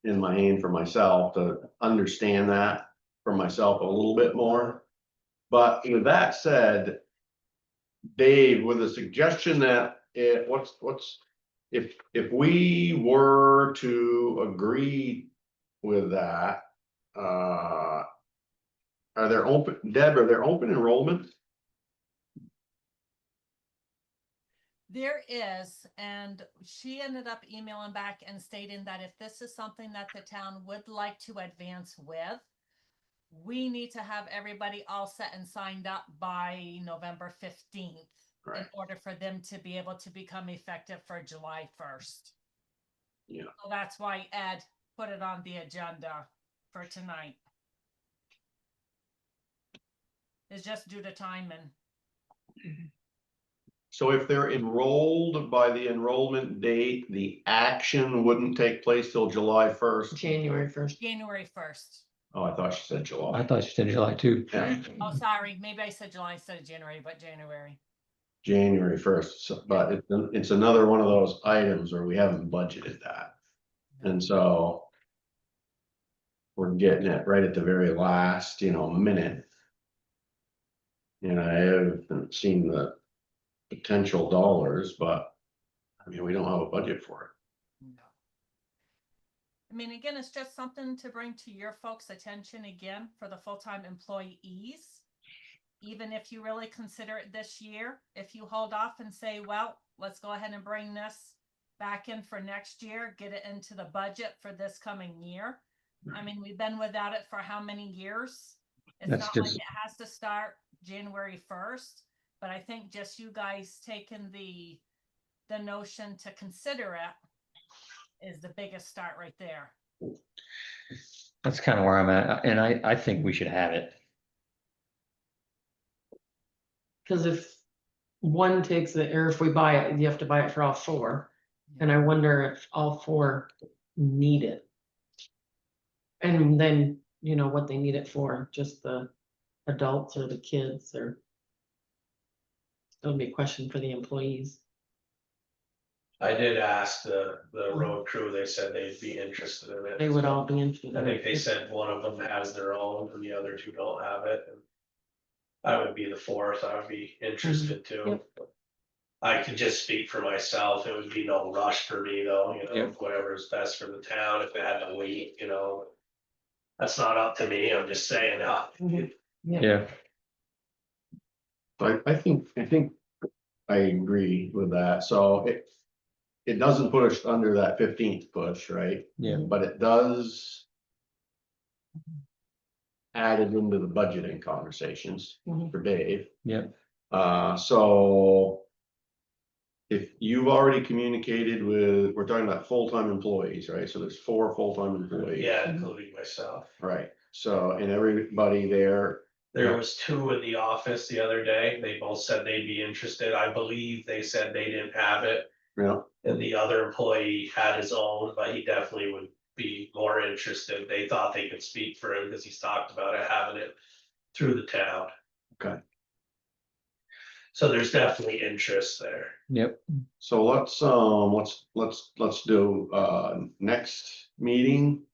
[SPEAKER 3] in my hand for myself to understand that for myself a little bit more. But with that said, Dave, with a suggestion that if we were to agree with that, are there open enrollment?
[SPEAKER 7] There is, and she ended up emailing back and stating that if this is something that the town would like to advance with, we need to have everybody all set and signed up by November 15th in
[SPEAKER 3] Right.
[SPEAKER 7] order for them to be able to become effective for July 1st.
[SPEAKER 3] Yeah.
[SPEAKER 7] So that's why Ed put it on the agenda for tonight. It's just due to timing.
[SPEAKER 3] So if they're enrolled by the enrollment date, the action wouldn't take place till July 1st.
[SPEAKER 2] January 1st.
[SPEAKER 7] January 1st.
[SPEAKER 3] Oh, I thought she said
[SPEAKER 4] I
[SPEAKER 3] July.
[SPEAKER 4] thought you said July too.
[SPEAKER 3] Yeah,
[SPEAKER 7] Oh, sorry. Maybe I said July instead of January, but January.
[SPEAKER 3] January 1st, but it's another one of those items where we haven't budgeted that. And so we're getting it right at the very last, minute. And I haven't seen the potential dollars, but I mean, we don't have a budget for it.
[SPEAKER 7] No. I mean, again, it's just something to bring to your folks' attention again for the full-time employees. even if you really consider it this year, if you hold off and say, well, let's go ahead and bring this back in for next year, get it into the budget for this coming year. I mean, we've been without it for how many years? It's
[SPEAKER 4] That's
[SPEAKER 7] not like
[SPEAKER 4] just-
[SPEAKER 7] it has to start January 1st, but I think just you guys taking the notion to consider it is the biggest start right there.
[SPEAKER 4] That's kind of where I'm at, and I think we should have it.
[SPEAKER 2] Cause if one takes it, or if we buy it, you have to buy it for all four. And I wonder if all four need it. And then, you know, what they need it for, just the adults or the kids or. It'll be a question for the employees.
[SPEAKER 1] I did ask the road crew, they said they'd be interested in it.
[SPEAKER 2] They would all be interested.
[SPEAKER 1] I think they said one of them has their own and the other two don't have it. And I would be the fourth, I would be interested too. I could just speak for myself, it would be no rush for me though, you know,
[SPEAKER 4] Yep.
[SPEAKER 1] whatever's best for the town, if it had to wait, you know. That's not up to me, I'm just saying,
[SPEAKER 4] Yeah,
[SPEAKER 3] I think I agree with that, so it doesn't put us under that 15th push, right?
[SPEAKER 4] yeah,
[SPEAKER 3] But it does. Add it into the budgeting conversations
[SPEAKER 2] Mhm.
[SPEAKER 3] for Dave,
[SPEAKER 4] yeah.
[SPEAKER 3] so. If you've already communicated with, we're talking about full-time employees, right, so there's 4 full-time employees.
[SPEAKER 1] yeah, including myself.
[SPEAKER 3] Right, so, and everybody there,
[SPEAKER 1] There was 2 in the office the other day, they both said they'd be interested, I believe they said they didn't have it.
[SPEAKER 3] you know,
[SPEAKER 1] And the other employee had his own, but he definitely would be more interested. They thought they could speak for him because he's talked about it, having it through the town.
[SPEAKER 3] Okay.
[SPEAKER 1] So there's definitely interest there.
[SPEAKER 4] Yep,
[SPEAKER 3] so let's do, next meeting.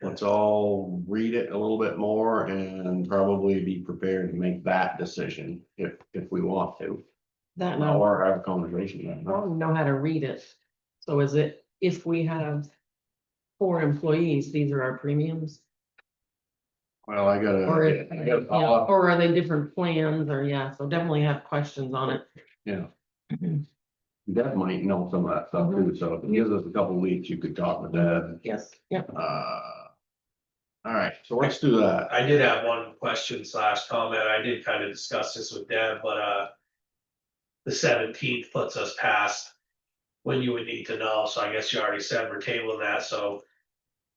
[SPEAKER 3] Let's all read it a little bit more and probably be prepared to make that decision if we want to.
[SPEAKER 2] That now,
[SPEAKER 3] Or have a conversation.
[SPEAKER 2] I don't know how to read it. So is it, if we have 4 employees, these are our premiums?
[SPEAKER 3] Well, I gotta.
[SPEAKER 2] Or if,
[SPEAKER 3] I
[SPEAKER 2] yeah,
[SPEAKER 3] gotta follow up.
[SPEAKER 2] or are they different plans or, yeah, so definitely have questions on it.
[SPEAKER 3] Yeah. Deb might know some of that stuff too, so if it gives us a couple weeks, you could talk with Deb.
[SPEAKER 2] Yes, yep.
[SPEAKER 3] All right, so let's do that.
[SPEAKER 1] I did have one question / comment. I did kind of discuss this with Deb, but the 17th puts us past when you would need to know. So I guess you already said we're tabling that, so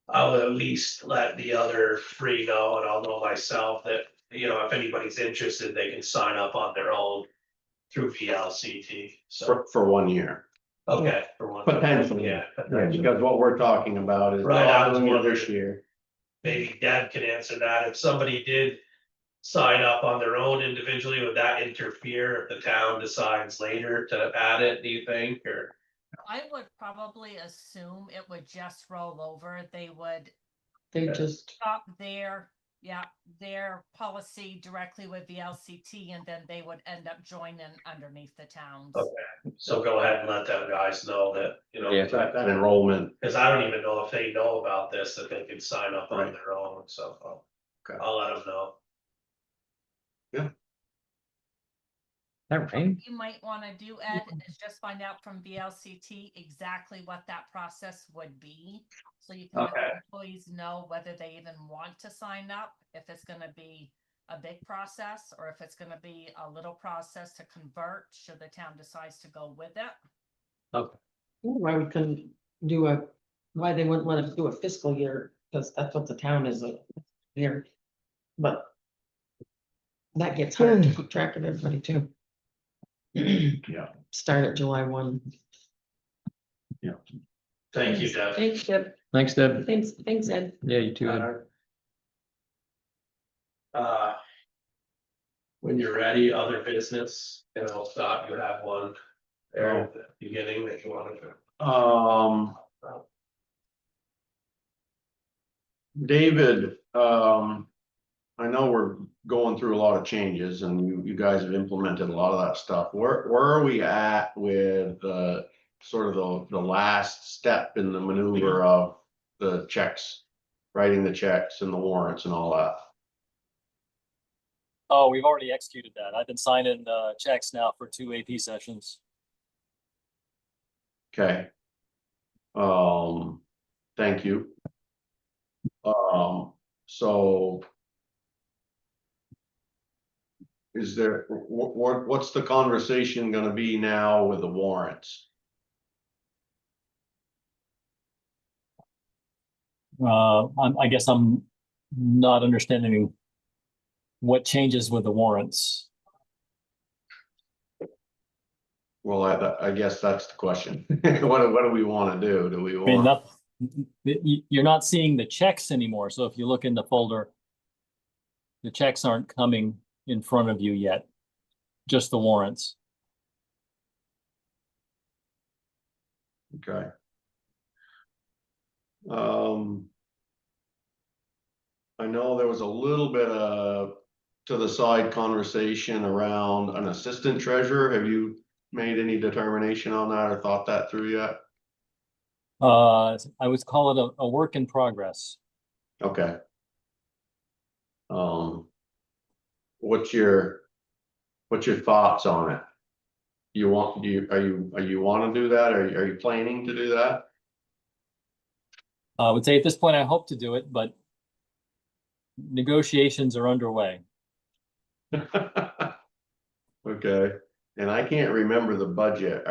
[SPEAKER 1] I'll at least let the other 3 know, and I'll know myself that, you know, if anybody's interested, they can sign up on their own through VLCT. So,
[SPEAKER 3] For 1 year.
[SPEAKER 1] okay, for one.
[SPEAKER 3] Potentially.
[SPEAKER 1] Yeah.
[SPEAKER 3] Because what we're talking about is.
[SPEAKER 1] Right, I was
[SPEAKER 3] this
[SPEAKER 1] wondering.
[SPEAKER 3] year.
[SPEAKER 1] Maybe Deb can answer that. If somebody did sign up on their own individually, would that interfere if the town decides later to add it, do you think, or?
[SPEAKER 7] I would probably assume it would just roll over. They would
[SPEAKER 2] They just,
[SPEAKER 7] stop their policy directly with the LCT, and then they would end up joining underneath the towns.
[SPEAKER 1] Okay, so go ahead and let them guys know that, you know.
[SPEAKER 4] Yeah.
[SPEAKER 3] That enrollment,
[SPEAKER 1] Cause I don't even know if they know about this, that they can sign up on
[SPEAKER 3] Right.
[SPEAKER 1] their own, so
[SPEAKER 3] Okay.
[SPEAKER 1] I'll let them know.
[SPEAKER 4] that rain,
[SPEAKER 7] You might want to do, Ed, is just find out from VLCT exactly what that process would be. So you can let
[SPEAKER 1] Okay.
[SPEAKER 7] the employees know whether they even want to sign up, if it's gonna be a big process, or if it's gonna be a little process to convert, should the town decides to go with it.
[SPEAKER 2] why we couldn't why they wouldn't let us do a fiscal year, because that's what the town is a year. But that gets hard to keep track of everybody too.
[SPEAKER 3] yeah,
[SPEAKER 2] Start at July 1.
[SPEAKER 1] Thank you, Deb.
[SPEAKER 2] Thanks, Deb.
[SPEAKER 4] thanks, Deb,
[SPEAKER 2] Thanks, Ed.
[SPEAKER 4] yeah, you too, Ed.
[SPEAKER 1] When you're ready, other business, and I'll stop, you have one there at the beginning that you wanted to.
[SPEAKER 3] David, I know we're going through a lot of changes and you guys have implemented a lot of that stuff. Where are we at with sort of the last step in the maneuver of the checks, writing the checks and the warrants and all that?
[SPEAKER 8] Oh, we've already executed that. I've been signing checks now for 2 AP sessions.
[SPEAKER 3] Okay. Thank you. So. Is there, what's the conversation gonna be now with the warrants?
[SPEAKER 8] I guess I'm not understanding what changes with the warrants.
[SPEAKER 3] Well, I guess that's the question. What do we wanna do? Do we
[SPEAKER 8] I mean,
[SPEAKER 3] want?
[SPEAKER 8] you're not seeing the checks anymore. So if you look in the folder, the checks aren't coming in front of you yet, just the warrants.
[SPEAKER 3] Okay. I know there was a little bit of to the side conversation around an assistant treasurer. Have you made any determination on that or thought that through yet?
[SPEAKER 8] I would call it a work in progress.
[SPEAKER 3] Okay. What's your thoughts on it? You want, are you want to do that? Are you planning to do that?
[SPEAKER 8] I would say at this point, I hope to do it, but negotiations are underway.
[SPEAKER 3] Okay, and I can't remember the budget.